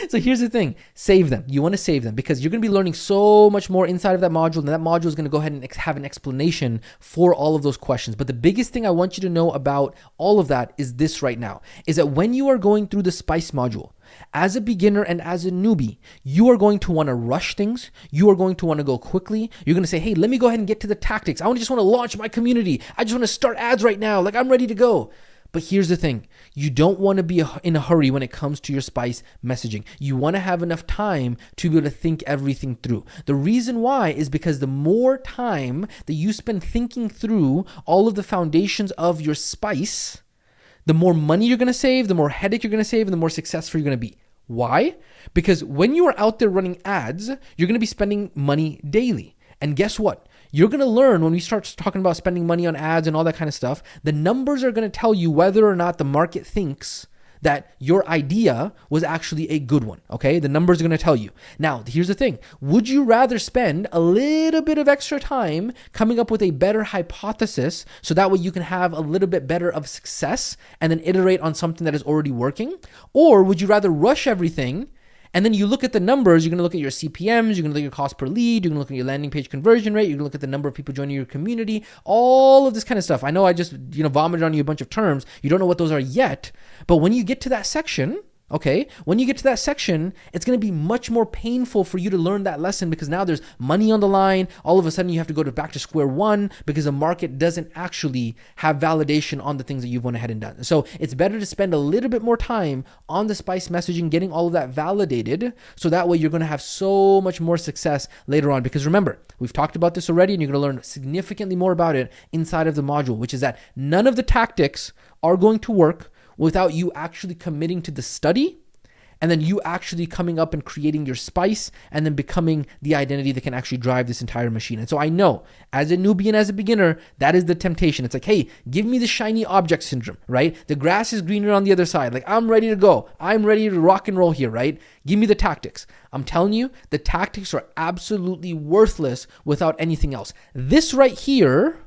So here's the thing, save them. You want to save them because you're going to be learning so much more inside of that module, and that module is going to go ahead and have an explanation for all of those questions. But the biggest thing I want you to know about all of that is this right now, is that when you are going through the SPICE module, as a beginner and as a newbie, you are going to want to rush things. You are going to want to go quickly. You're going to say, hey, let me go ahead and get to the tactics. I just want to launch my community. I just want to start ads right now. Like, I'm ready to go. But here's the thing. You don't want to be in a hurry when it comes to your SPICE messaging. You want to have enough time to be able to think everything through. The reason why is because the more time that you spend thinking through all of the foundations of your SPICE, the more money you're going to save, the more headache you're going to save, and the more successful you're going to be. Why? Because when you are out there running ads, you're going to be spending money daily. And guess what? You're going to learn when we start talking about spending money on ads and all that kind of stuff, the numbers are going to tell you whether or not the market thinks that your idea was actually a good one, okay? The numbers are going to tell you. Now, here's the thing. Would you rather spend a little bit of extra time coming up with a better hypothesis so that way you can have a little bit better of success and then iterate on something that is already working? Or would you rather rush everything and then you look at the numbers, you're going to look at your CPMs, you're going to look at your cost per lead, you're going to look at your landing page conversion rate, you're going to look at the number of people joining your community, all of this kind of stuff. I know I just, vomited on you a bunch of terms. You don't know what those are yet, but when you get to that section, okay, when you get to that section, it's going to be much more painful for you to learn that lesson because now there's money on the line. All of a sudden you have to go back to square one because the market doesn't actually have validation on the things that you've went ahead and done. So it's better to spend a little bit more time on the SPICE messaging, getting all of that validated, so that way you're going to have so much more success later on. Because remember, we've talked about this already and you're going to learn significantly more about it inside of the module, which is that none of the tactics are going to work without you actually committing to the study and then you actually coming up and creating your SPICE and then becoming the identity that can actually drive this entire machine. And so I know as a newbie and as a beginner, that is the temptation. It's like, hey, give me the shiny object syndrome, right? The grass is greener on the other side. Like, I'm ready to go. I'm ready to rock and roll here, right? Give me the tactics. I'm telling you, the tactics are absolutely worthless without anything else. This right here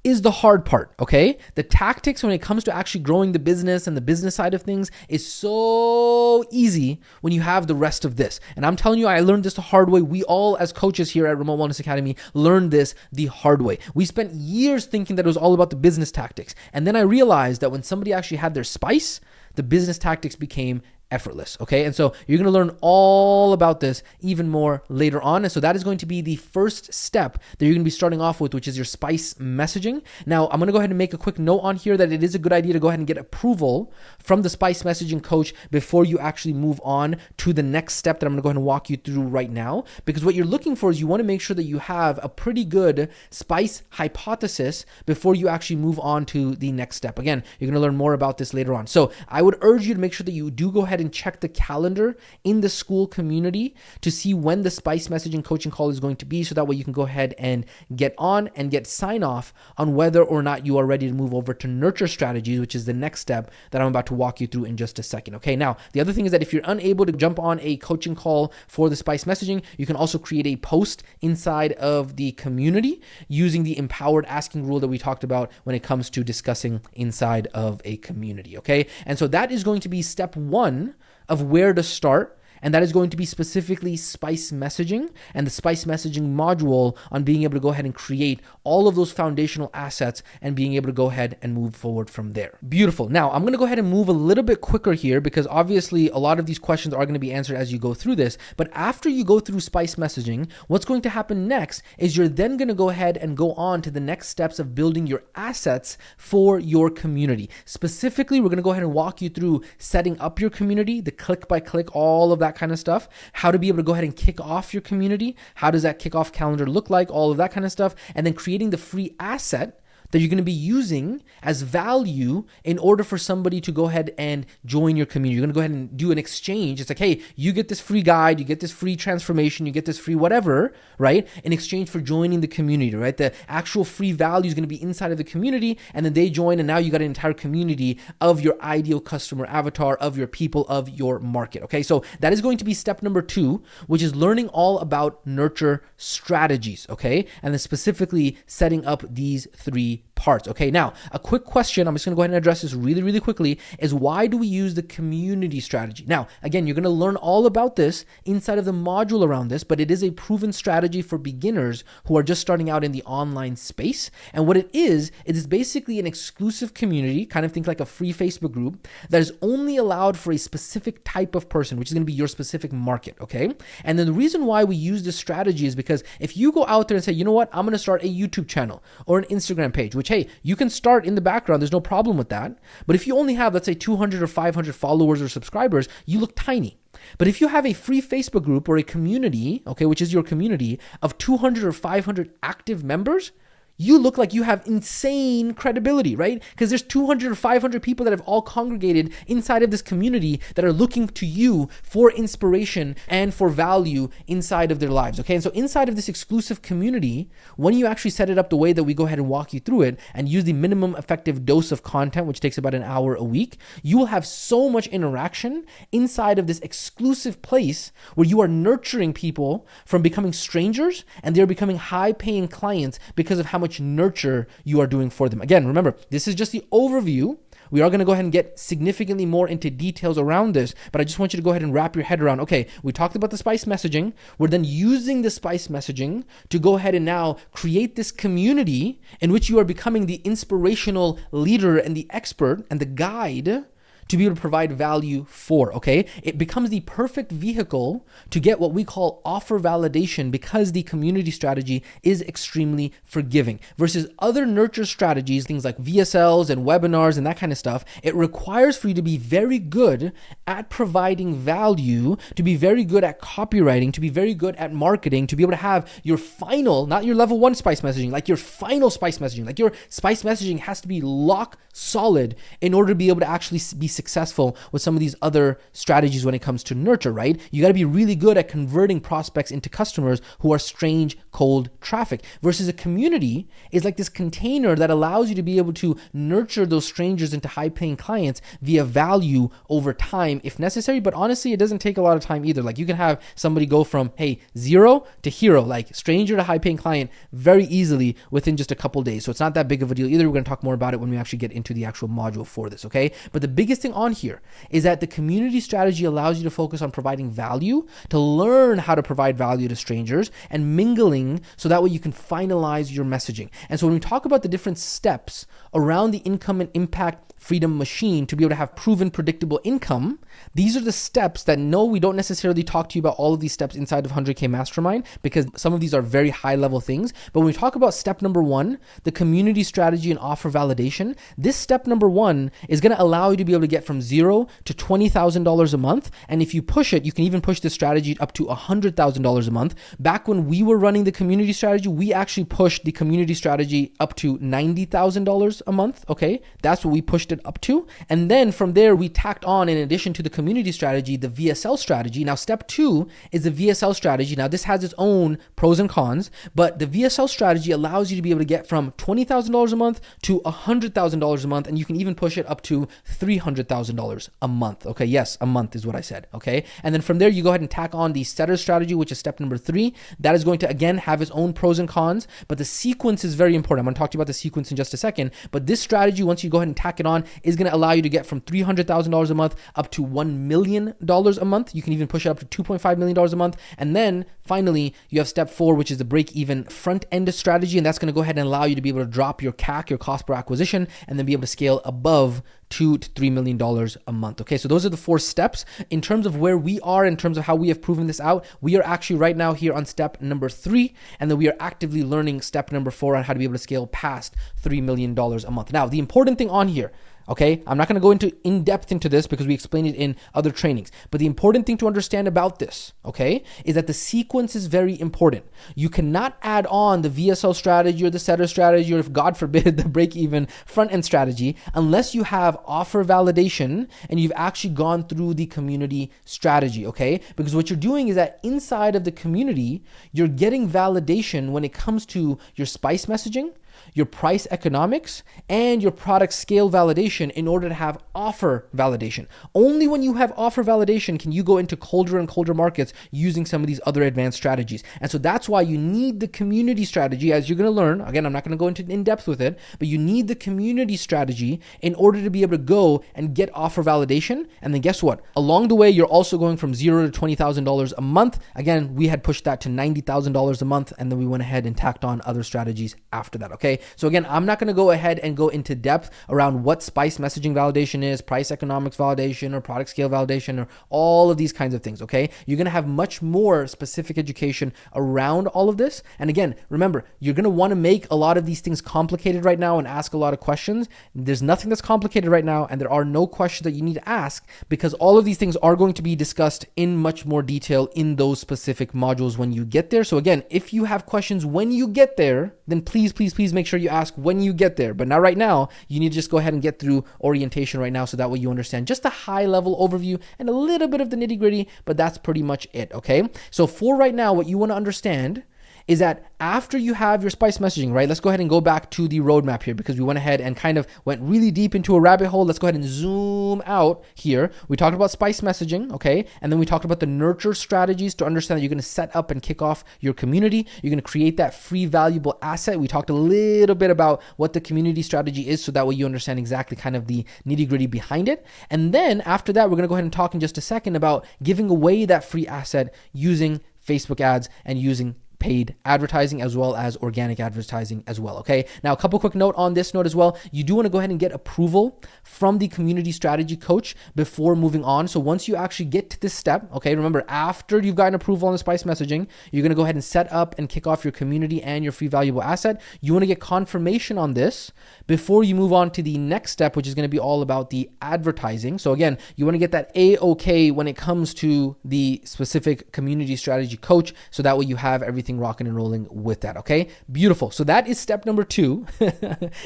is the hard part, okay? The tactics when it comes to actually growing the business and the business side of things is so easy when you have the rest of this. And I'm telling you, I learned this the hard way. We all as coaches here at Remote Wellness Academy learned this the hard way. We spent years thinking that it was all about the business tactics. And then I realized that when somebody actually had their SPICE, the business tactics became effortless, okay? And so you're going to learn all about this even more later on. And so that is going to be the first step that you're going to be starting off with, which is your SPICE messaging. Now, I'm going to go ahead and make a quick note on here that it is a good idea to go ahead and get approval from the SPICE messaging coach before you actually move on to the next step that I'm going to go ahead and walk you through right now. Because what you're looking for is you want to make sure that you have a pretty good SPICE hypothesis before you actually move on to the next step. Again, you're going to learn more about this later on. So I would urge you to make sure that you do go ahead and check the calendar in the school community to see when the Spice Messaging coaching call is going to be, so that way you can go ahead and get on and get sign off on whether or not you are ready to move over to nurture strategies, which is the next step that I'm about to walk you through in just a second. Okay, now the other thing is that if you're unable to jump on a coaching call for the Spice Messaging, you can also create a post inside of the community using the empowered asking rule that we talked about when it comes to discussing inside of a community. Okay, and so that is going to be step one of where to start. And that is going to be specifically Spice Messaging and the Spice Messaging module on being able to go ahead and create all of those foundational assets and being able to go ahead and move forward from there. Beautiful. Now, I'm going to go ahead and move a little bit quicker here because obviously a lot of these questions are going to be answered as you go through this. But after you go through Spice Messaging, what's going to happen next is you're then going to go ahead and go on to the next steps of building your assets for your community. Specifically, we're going to go ahead and walk you through setting up your community, the click by click, all of that kind of stuff, how to be able to go ahead and kick off your community, how does that kickoff calendar look like, all of that kind of stuff, and then creating the free asset that you're going to be using as value in order for somebody to go ahead and join your community. You're going to go ahead and do an exchange. It's like, hey, you get this free guide, you get this free transformation, you get this free whatever, right? In exchange for joining the community, right? The actual free value is going to be inside of the community, and then they join, and now you got an entire community of your ideal customer avatar, of your people, of your market. Okay, so that is going to be step number 2, which is learning all about nurture strategies, okay? And then specifically setting up these 3 parts. Okay, now a quick question, I'm just going to go ahead and address this really, really quickly, is why do we use the community strategy? Now, again, you're going to learn all about this inside of the module around this, but it is a proven strategy for beginners who are just starting out in the online space. And what it is basically an exclusive community, kind of think like a free Facebook group, that is only allowed for a specific type of person, which is going to be your specific market, okay? And then the reason why we use this strategy is because if you go out there and say, you know what, I'm going to start a YouTube channel or an Instagram page, which, hey, you can start in the background. There's no problem with that. But if you only have, let's say, 200 or 500 followers or subscribers, you look tiny. But if you have a free Facebook group or a community, okay, which is your community of 200 or 500 active members, you look like you have insane credibility, right? Because there's 200 or 500 people that have all congregated inside of this community that are looking to you for inspiration and for value inside of their lives, okay? And so inside of this exclusive community, when you actually set it up the way that we go ahead and walk you through it and use the minimum effective dose of content, which takes about an hour a week, you will have so much interaction inside of this exclusive place where you are nurturing people from becoming strangers and they're becoming high-paying clients because of how much nurture you are doing for them. Again, remember, this is just the overview. We are going to go ahead and get significantly more into details around this, but I just want you to go ahead and wrap your head around, okay, we talked about the Spice Messaging. We're then using the Spice Messaging to go ahead and now create this community in which you are becoming the inspirational leader and the expert and the guide to be able to provide value for, okay? It becomes the perfect vehicle to get what we call offer validation because the community strategy is extremely forgiving versus other nurture strategies, things like VSLs and webinars and that kind of stuff. It requires for you to be very good at providing value, to be very good at copywriting, to be very good at marketing, to be able to have your final, not your level 1 Spice Messaging, like your final Spice Messaging, like your Spice Messaging has to be lock solid in order to be able to actually be successful with some of these other strategies when it comes to nurture, right? You got to be really good at converting prospects into customers who are strange, cold traffic versus a community is like this container that allows you to be able to nurture those strangers into high-paying clients via value over time if necessary. But honestly, it doesn't take a lot of time either. Like you can have somebody go from, hey, 0 to hero, like stranger to high-paying client very easily within just a couple days. So it's not that big of a deal either. We're going to talk more about it when we actually get into the actual module for this, okay? But the biggest thing on here is that the community strategy allows you to focus on providing value, to learn how to provide value to strangers and mingling so that way you can finalize your messaging. And so when we talk about the different steps around the income and impact freedom machine to be able to have proven predictable income, these are the steps that no, we don't necessarily talk to you about all of these steps inside of 100K Mastermind because some of these are very high level things. But when we talk about step number 1, the community strategy and offer validation, this step number 1 is going to allow you to be able to get from 0 to $20,000 a month. And if you push it, you can even push this strategy up to $100,000 a month. Back when we were running the community strategy, we actually pushed the community strategy up to $90,000 a month. Okay. That's what we pushed pushed it up to. And then from there, we tacked on, in addition to the community strategy, the VSL strategy. Now, step 2 is the VSL strategy. Now, this has its own pros and cons, but the VSL strategy allows you to be able to get from $20,000 a month to $100,000 a month, and you can even push it up to $300,000 a month. Okay, yes, a month is what I said. Okay, and then from there, you go ahead and tack on the setter strategy, which is step number 3. That is going to, again, have its own pros and cons, but the sequence is very important. I'm going to talk to you about the sequence in just a second, but this strategy, once you go ahead and tack it on, is going to allow you to get from $300,000 a month up to $1 million a month. You can even push it up to $2.5 million a month. And then finally, you have step 4, which is the break-even front-end strategy, and that's going to go ahead and allow you to be able to drop your CAC, your cost per acquisition, and then be able to scale above $2 to $3 million a month. Okay, so those are the 4 steps. In terms of where we are, in terms of how we have proven this out, we are actually right now here on step number 3, and then we are actively learning step number 4 on how to be able to scale past $3 million a month. Now, the important thing on here, okay, I'm not going to go into in-depth into this because we explained it in other trainings. But the important thing to understand about this, okay, is that the sequence is very important. You cannot add on the VSL strategy or the setter strategy, or if God forbid, the break-even front-end strategy, unless you have offer validation and you've actually gone through the community strategy, okay? Because what you're doing is that inside of the community, you're getting validation when it comes to your spice messaging, your price economics, and your product scale validation in order to have offer validation. Only when you have offer validation can you go into colder and colder markets using some of these other advanced strategies. And so that's why you need the community strategy, as you're going to learn. Again, I'm not going to go into in depth with it, but you need the community strategy in order to be able to go and get offer validation. And then guess what? Along the way, you're also going from $0 to $20,000 a month. Again, we had pushed that to $90,000 a month, and then we went ahead and tacked on other strategies after that. Okay. So again, I'm not going to go ahead and go into depth around what spice messaging validation is, price economics validation, or product scale validation, or all of these kinds of things. Okay. You're going to have much more specific education around all of this. And again, remember, you're going to want to make a lot of these things complicated right now and ask a lot of questions. There's nothing that's complicated right now, and there are no questions that you need to ask, because all of these things are going to be discussed in much more detail in those specific modules when you get there. So again, if you have questions when you get there, then please make sure you ask when you get there. But not right now. You need to just go ahead and get through orientation right now, so that way you understand just a high level overview and a little bit of the nitty gritty, but that's pretty much it. Okay. So for right now, what you want to understand is that after you have your spice messaging, right? Let's go ahead and go back to the roadmap here, because we went ahead and kind of went really deep into a rabbit hole. Let's go ahead and zoom out here. We talked about spice messaging, okay? And then we talked about the nurture strategies to understand that you're going to set up and kick off your community. You're going to create that free valuable asset. We talked a little bit about what the community strategy is, so that way you understand exactly kind of the nitty gritty behind it. And then after that, we're going to go ahead and talk in just a second about giving away that free asset using Facebook ads and using paid advertising as well as organic advertising as well. Okay. Now, a couple quick note on this note as well. You do want to go ahead and get approval from the community strategy coach before moving on. So once you actually get to this step, okay, remember, after you've gotten approval on the spice messaging, you're going to go ahead and set up and kick off your community and your free valuable asset. You want to get confirmation on this before you move on to the next step, which is going to be all about the advertising. So again, you want to get that A-OK when it comes to the specific community strategy coach, so that way you have everything rocking and rolling with that. Okay, beautiful. So that is step number 2.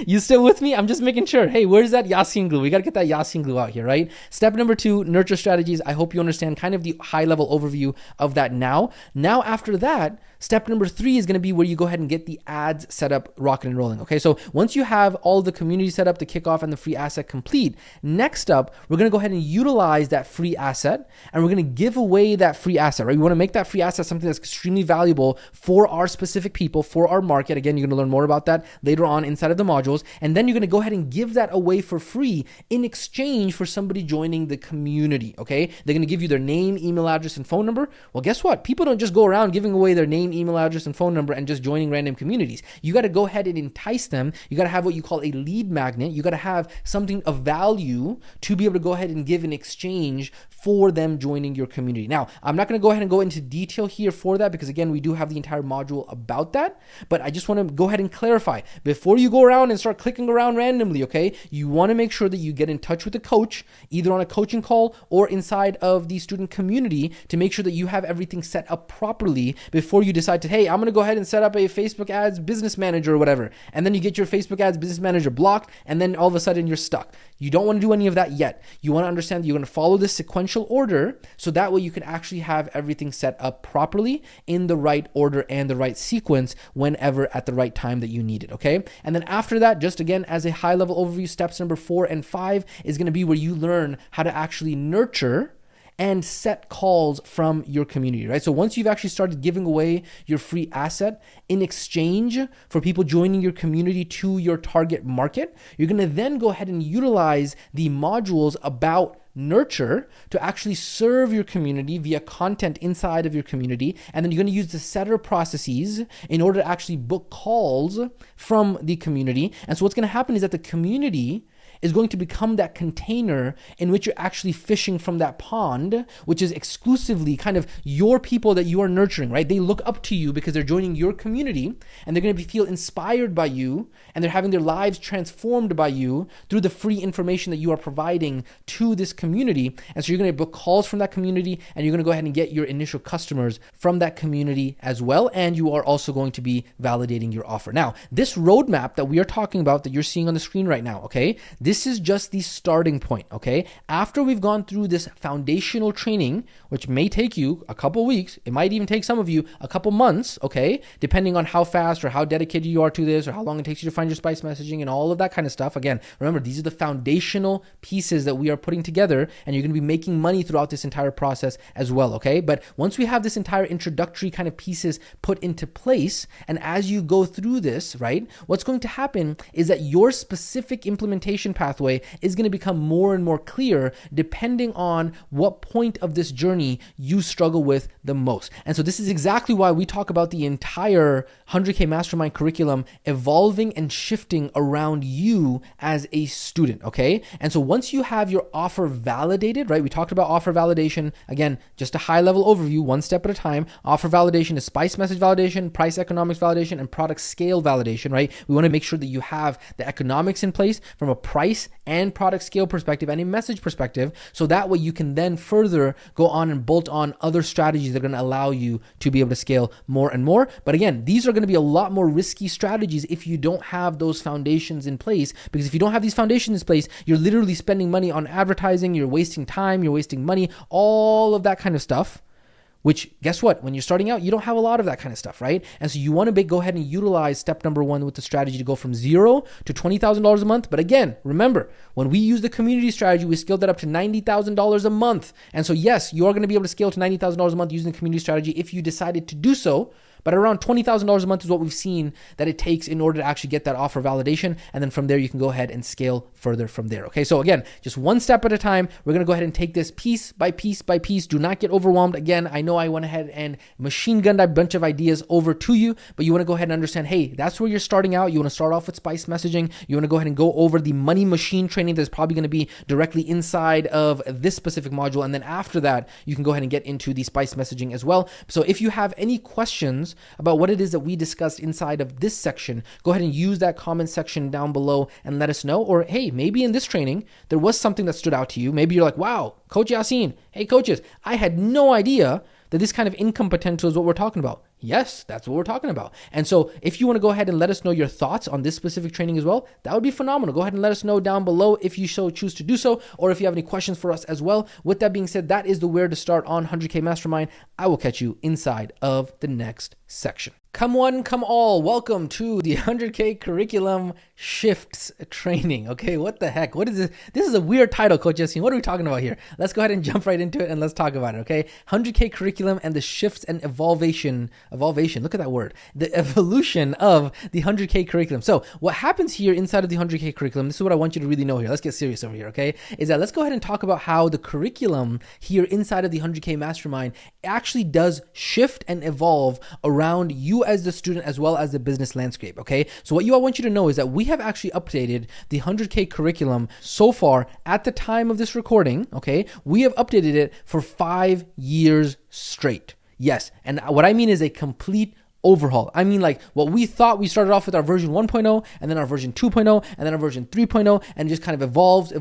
You still with me? I'm just making sure. Hey, where's that Yasin glue? We got to get that Yasin glue out here, right? Step number 2, nurture strategies. I hope you understand kind of the high level overview of that now. Now, after that, step number 3 is going to be where you go ahead and get the ads set up, rocking and rolling. Okay, so once you have all the community set up, the kickoff, and the free asset complete, next up, we're going to go ahead and utilize that free asset, and we're going to give away that free asset, right? We want to make that free asset something that's extremely valuable for our specific people, for our market. Again, you're going to learn more about that later on inside of the modules. And then you're going to go ahead and give that away for free in exchange for somebody joining the community. Okay, they're going to give you their name, email address, and phone number. Well, guess what? People don't just go around giving away their name, email address, and phone number and just joining random communities. You got to go ahead and entice them. You got to have what you call a lead magnet. You got to have something of value to be able to go ahead and give in exchange for them joining your community. Now, I'm not going to go ahead and go into detail here for that, because again, we do have the entire module about that. But I just want to go ahead and clarify before you go around and start clicking around randomly, okay? You want to make sure that you get in touch with the coach, either on a coaching call or inside of the student community, to make sure that you have everything set up properly before you decide to, hey, I'm going to go ahead and set up a Facebook ads business manager or whatever. And then you get your Facebook ads business manager blocked, and then all of a sudden you're stuck. You don't want to do any of that yet. You want to understand that you're going to follow this sequential order, so that way you can actually have everything set up properly in the right order and the right sequence whenever at the right time that you need it, okay? And then after that, just again, as a high level overview, steps number 4 and 5 is going to be where you learn how to actually nurture and set calls from your community, right? So once you've actually started giving away your free asset in exchange for people joining your community to your target market, you're going to then go ahead and utilize the modules about nurture to actually serve your community via content inside of your community. And then you're going to use the setter processes in order to actually book calls from the community. And so what's going to happen is that the community is going to become that container in which you're actually fishing from that pond, which is exclusively kind of your people that you are nurturing, right? They look up to you because they're joining your community, and they're going to feel inspired by you, and they're having their lives transformed by you through the free information that you are providing to this community. And so you're going to book calls from that community, and you're going to go ahead and get your initial customers from that community as well. And you are also going to be validating your offer. Now, this roadmap that we are talking about that you're seeing on the screen right now, okay? This is just the starting point, okay? After we've gone through this foundational training, which may take you a couple weeks, it might even take some of you a couple months, okay? Depending on how fast or how dedicated you are to this, or how long it takes you to find your spice messaging and all of that kind of stuff. Again, remember, these are the foundational pieces that we are putting together, and you're going to be making money throughout this entire process as well, okay? But once we have this entire introductory kind of pieces put into place, and as you go through this, right, what's going to happen is that your specific implementation pathway is going to become more and more clear depending on what point of this journey you struggle with the most. And so this is exactly why we talk about the entire 100K Mastermind curriculum evolving and shifting around you as a student, okay? And so once you have your offer validated, right? We talked about offer validation. Again, just a high level overview, one step at a time. Offer validation is spice message validation, price economics validation, and product scale validation, right? We want to make sure that you have the economics in place from a price and product scale perspective and a message perspective, so that way you can then further go on and bolt on other strategies that are going to allow you to be able to scale more and more. But again, these are going to be a lot more risky strategies if you don't have those foundations in place, because if you don't have these foundations in place, you're literally spending money on advertising, you're wasting time, you're wasting money, all of that kind of stuff. Which, guess what? When you're starting out, you don't have a lot of that kind of stuff, right? And so you want to go ahead and utilize step number 1 with the strategy to go from $0 to $20,000 a month. But again, remember, when we use the community strategy, we scaled that up to $90,000 a month. And so yes, you are going to be able to scale to $90,000 a month using the community strategy if you decided to do so. But around $20,000 a month is what we've seen that it takes in order to actually get that offer validation. And then from there, you can go ahead and scale further from there. Okay, so again, just one step at a time. We're going to go ahead and take this piece by piece by piece. Do not get overwhelmed. Again, I know I went ahead and machine gunned a bunch of ideas over to you, but you want to go ahead and understand, hey, that's where you're starting out. You want to start off with spice messaging. You want to go ahead and go over the money machine training that's probably going to be directly inside of this specific module. And then after that, you can go ahead and get into the spice messaging as well. So if you have any questions about what it is that we discussed inside of this section, go ahead and use that comment section down below and let us know. Or hey, maybe in this training, there was something that stood out to you. Maybe you're like, wow, Coach Yassine, hey coaches, I had no idea that this kind of income potential is what we're talking about. Yes, that's what we're talking about. And so if you want to go ahead and let us know your thoughts on this specific training as well, that would be phenomenal. Go ahead and let us know down below if you so choose to do so, or if you have any questions for us as well. With that being said, that is the where to start on 100K Mastermind. I will catch you inside of the next section. Come one, come all. Welcome to the 100K Curriculum Shifts Training. Okay, what the heck? What is this? This is a weird title, Coach Yassine. What are we talking about here? Let's go ahead and jump right into it and let's talk about it, okay? 100K Curriculum and the shifts and evolvation. Look at that word. The evolution of the 100K Curriculum. So what happens here inside of the 100K Curriculum, this is what I want you to really know here. Let's get serious over here, okay? Is that let's go ahead and talk about how the curriculum here inside of the 100K Mastermind actually does shift and evolve around you as the student as well as the business landscape, okay? So what I want you to know is that we have actually updated the 100K curriculum so far at the time of this recording, okay? We have updated it for 5 years straight. Yes, and what I mean is a complete overhaul. I mean, like what we thought, we started off with our version 1.0 and then our version 2.0 and then our version 3.0 and it just kind of evolves.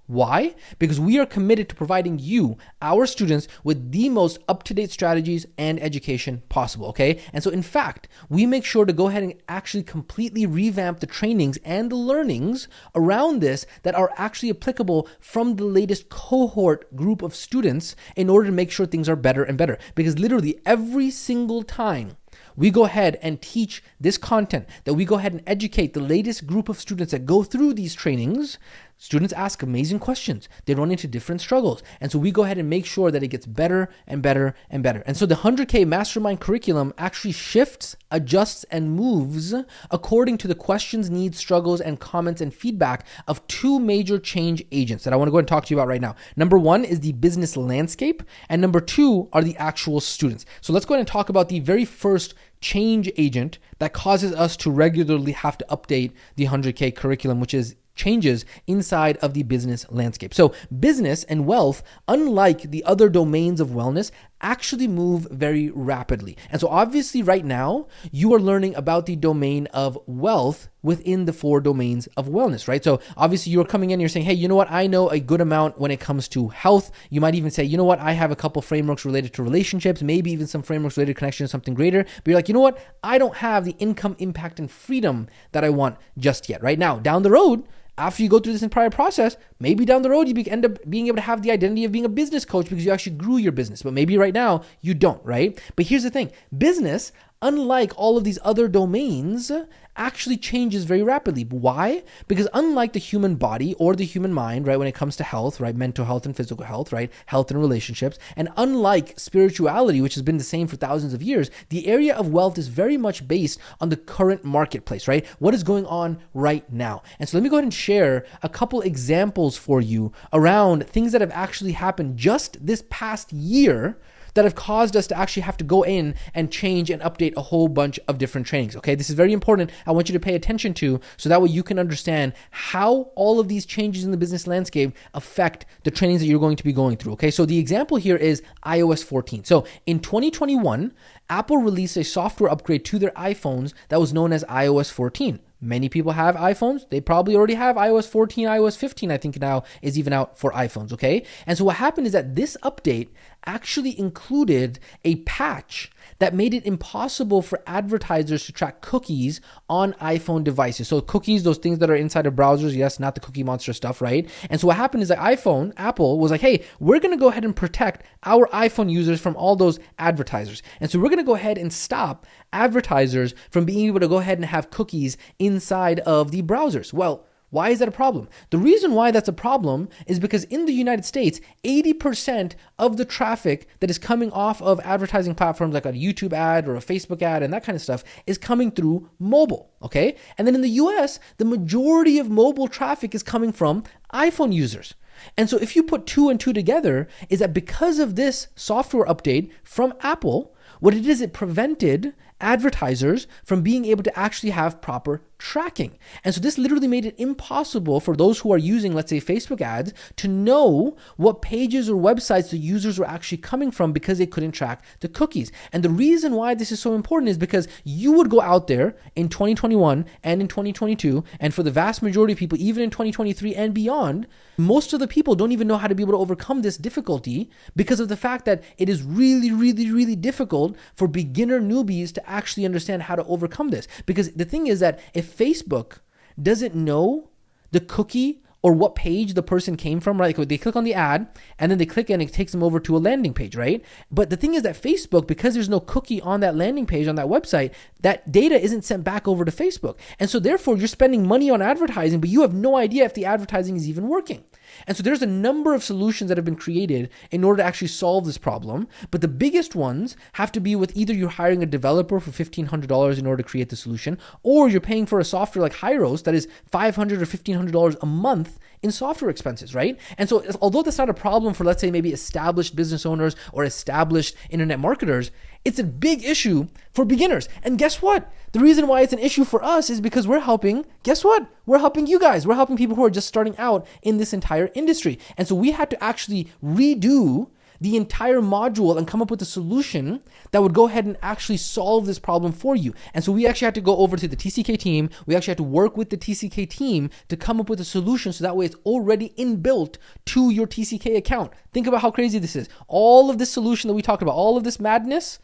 Why? Because we are committed to providing you, our students, with the most up-to-date strategies and education possible, okay? And so in fact, we make sure to go ahead and actually completely revamp the trainings and the learnings around this that are actually applicable from the latest cohort group of students in order to make sure things are better and better. Because literally every single time we go ahead and teach this content, that we go ahead and educate the latest group of students that go through these trainings, students ask amazing questions. They run into different struggles. And so we go ahead and make sure that it gets better and better and better. And so the 100K Mastermind curriculum actually shifts, adjusts, and moves according to the questions, needs, struggles, and comments and feedback of two major change agents that I want to go ahead and talk to you about right now. Number one is the business landscape, and number two are the actual students. So let's go ahead and talk about the very first change agent that causes us to regularly have to update the 100K curriculum, which is changes inside of the business landscape. So business and wealth, unlike the other domains of wellness, actually move very rapidly. And so obviously right now, you are learning about the domain of wealth within the 4 domains of wellness, right? So obviously you're coming in, you're saying, hey, you know what? I know a good amount when it comes to health. You might even say, you know what? I have a couple frameworks related to relationships, maybe even some frameworks related to connection to something greater. But you're like, you know what? I don't have the income, impact, and freedom that I want just yet. Right now, down the road, after you go through this entire process, maybe down the road, you end up being able to have the identity of being a business coach because you actually grew your business. But maybe right now you don't, right? But here's the thing. Business, unlike all of these other domains, actually changes very rapidly. Why? Because unlike the human body or the human mind, right, when it comes to health, right, mental health and physical health, right, health and relationships, and unlike spirituality, which has been the same for thousands of years, the area of wealth is very much based on the current marketplace, right? What is going on right now? And so let me go ahead and share a couple examples for you around things that have actually happened just this past year that have caused us to actually have to go in and change and update a whole bunch of different trainings, okay? This is very important. I want you to pay attention to so that way you can understand how all of these changes in the business landscape affect the trainings that you're going to be going through, okay? So the example here is iOS 14. So in 2021, Apple released a software upgrade to their iPhones that was known as iOS 14. Many people have iPhones. They probably already have iOS 14, iOS 15, I think now is even out for iPhones, okay? And so what happened is that this update actually included a patch that made it impossible for advertisers to track cookies on iPhone devices. So cookies, those things that are inside of browsers, yes, not the Cookie Monster stuff, right? And so what happened is that Apple was like, hey, we're going to go ahead and protect our iPhone users from all those advertisers. And so we're going to go ahead and stop advertisers from being able to go ahead and have cookies inside of the browsers. Well, why is that a problem? The reason why that's a problem is because in the United States, 80% of the traffic that is coming off of advertising platforms like a YouTube ad or a Facebook ad and that kind of stuff is coming through mobile, okay? And then in the US, the majority of mobile traffic is coming from iPhone users. And so if you put 2 and 2 together, is that because of this software update from Apple, what it is, it prevented advertisers from being able to actually have proper tracking. And so this literally made it impossible for those who are using, let's say, Facebook ads to know what pages or websites the users were actually coming from because they couldn't track the cookies. And the reason why this is so important is because you would go out there in 2021 and in 2022, and for the vast majority of people, even in 2023 and beyond, most of the people don't even know how to be able to overcome this difficulty because of the fact that it is really, really, really difficult for beginner newbies to actually understand how to overcome this. Because the thing is that if Facebook doesn't know the cookie or what page the person came from, right? Like they click on the ad and then they click and it takes them over to a landing page, right? But the thing is that Facebook, because there's no cookie on that landing page, on that website, that data isn't sent back over to Facebook. And so therefore you're spending money on advertising, but you have no idea if the advertising is even working. And so there's a number of solutions that have been created in order to actually solve this problem. But the biggest ones have to be with either you're hiring a developer for $1,500 in order to create the solution, or you're paying for a software like Hyros that is $500 or $1,500 a month in software expenses, right? And so although that's not a problem for, let's say, maybe established business owners or established internet marketers, it's a big issue for beginners. And guess what? The reason why it's an issue for us is because we're helping, guess what? We're helping you guys. We're helping people who are just starting out in this entire industry. And so we had to actually redo the entire module and come up with a solution that would go ahead and actually solve this problem for you. And so we actually had to go over to the TCK team. We actually had to work with the TCK team to come up with a solution so that way it's already inbuilt to your TCK account. Think about how crazy this is. All of this solution that we talked about, all of this madness,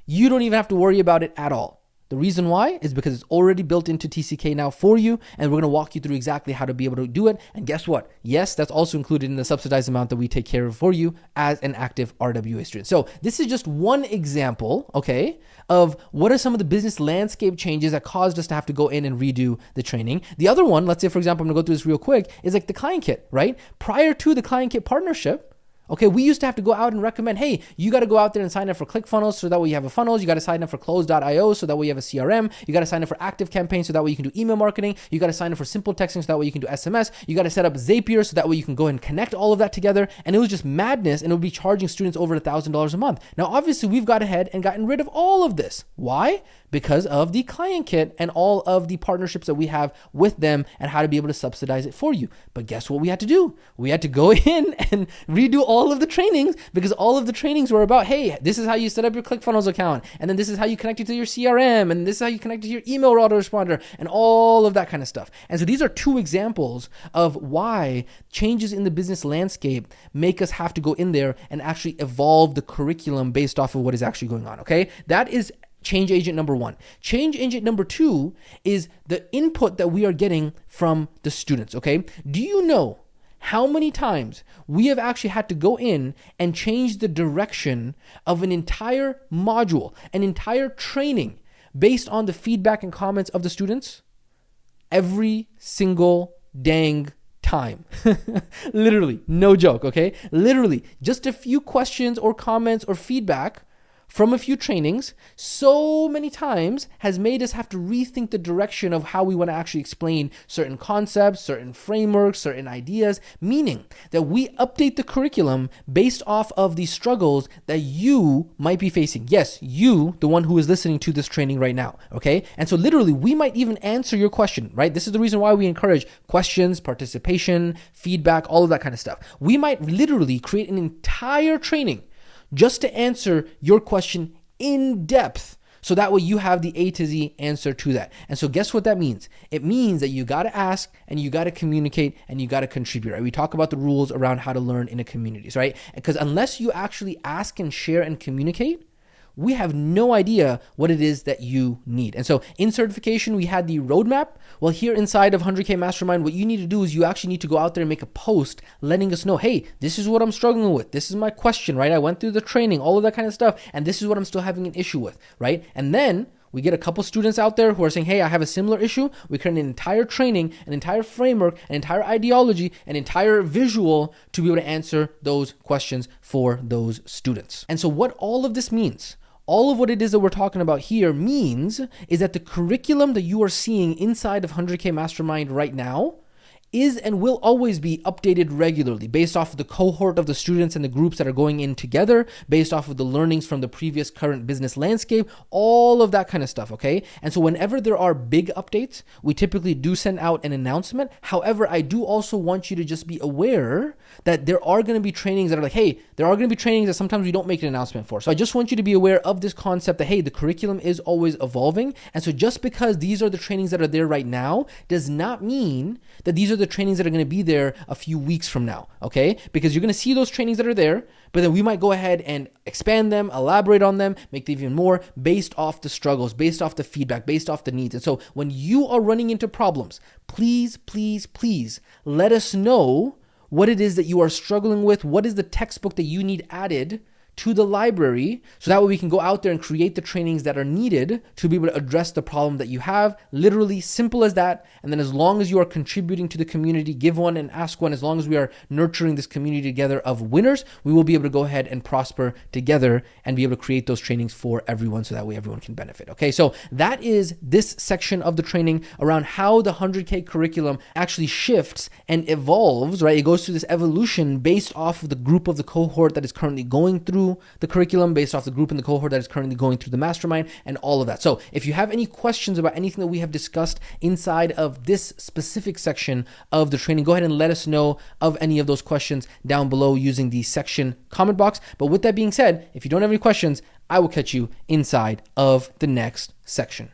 you don't even have to worry about it at all. The reason why is because it's already built into TCK now for you, and we're going to walk you through exactly how to be able to do it. And guess what? Yes, that's also included in the subsidized amount that we take care of for you as an active RWA student. So this is just one example, okay, of what are some of the business landscape changes that caused us to have to go in and redo the training. The other one, let's say, for example, I'm going to go through this real quick, is like the client kit, right? Prior to the client kit partnership, okay, we used to have to go out and recommend, hey, you got to go out there and sign up for ClickFunnels so that way you have a funnels. You got to sign up for Close.io so that way you have a CRM. You got to sign up for Active Campaign so that way you can do email marketing. You got to sign up for Simple Texting so that way you can do SMS. You got to set up Zapier so that way you can go and connect all of that together. And it was just madness, and it would be charging students over $1,000 a month. Now, obviously, we've got ahead and gotten rid of all of this. Why? Because of the client kit and all of the partnerships that we have with them and how to be able to subsidize it for you. But guess what we had to do? We had to go in and redo all of the trainings, because all of the trainings were about, hey, this is how you set up your ClickFunnels account, and then this is how you connect it to your CRM, and this is how you connect it to your email autoresponder, and all of that kind of stuff. And so these are two examples of why changes in the business landscape make us have to go in there and actually evolve the curriculum based off of what is actually going on, okay? That is change agent number one. Change agent number two is the input that we are getting from the students, okay? Do you know how many times we have actually had to go in and change the direction of an entire module, an entire training based on the feedback and comments of the students? Every single dang time. Literally, no joke, okay? Literally, just a few questions or comments or feedback from a few trainings so many times has made us have to rethink the direction of how we want to actually explain certain concepts, certain frameworks, certain ideas, meaning that we update the curriculum based off of the struggles that you might be facing. Yes, you, the one who is listening to this training right now, okay? And so literally, we might even answer your question, right? This is the reason why we encourage questions, participation, feedback, all of that kind of stuff. We might literally create an entire training just to answer your question in depth, so that way you have the A to Z answer to that. And so guess what that means? It means that you got to ask, and you got to communicate, and you got to contribute, right? We talk about the rules around how to learn in a community, right? Because unless you actually ask and share and communicate, we have no idea what it is that you need. And so in certification, we had the roadmap. Well, here inside of 100K Mastermind, what you need to do is you actually need to go out there and make a post letting us know, hey, this is what I'm struggling with. This is my question, right? I went through the training, all of that kind of stuff, and this is what I'm still having an issue with, right? And then we get a couple students out there who are saying, hey, I have a similar issue. We create an entire training, an entire framework, an entire ideology, an entire visual to be able to answer those questions for those students. And so what all of this means, all of what it is that we're talking about here means is that the curriculum that you are seeing inside of 100K Mastermind right now is and will always be updated regularly based off of the cohort of the students and the groups that are going in together, based off of the learnings from the previous current business landscape, all of that kind of stuff, okay? And so whenever there are big updates, we typically do send out an announcement. However, I do also want you to just be aware that there are going to be trainings that are like, hey, there are going to be trainings that sometimes we don't make an announcement for. So I just want you to be aware of this concept that, hey, the curriculum is always evolving. And so just because these are the trainings that are there right now does not mean that these are the trainings that are going to be there a few weeks from now, okay? Because you're going to see those trainings that are there, but then we might go ahead and expand them, elaborate on them, make them even more based off the struggles, based off the feedback, based off the needs. And so when you are running into problems, please, please, please let us know what it is that you are struggling with. What is the textbook that you need added to the library, so that way we can go out there and create the trainings that are needed to be able to address the problem that you have. Literally simple as that. And then as long as you are contributing to the community, give one and ask one, as long as we are nurturing this community together of winners, we will be able to go ahead and prosper together and be able to create those trainings for everyone, so that way everyone can benefit. Okay, so that is this section of the training around how the 100K curriculum actually shifts and evolves, right? It goes through this evolution based off of the group of the cohort that is currently going through through the curriculum based off the group and the cohort that is currently going through the mastermind and all of that. So if you have any questions about anything that we have discussed inside of this specific section of the training, go ahead and let us know of any of those questions down below using the section comment box. But with that being said, if you don't have any questions, I will catch you inside of the next section.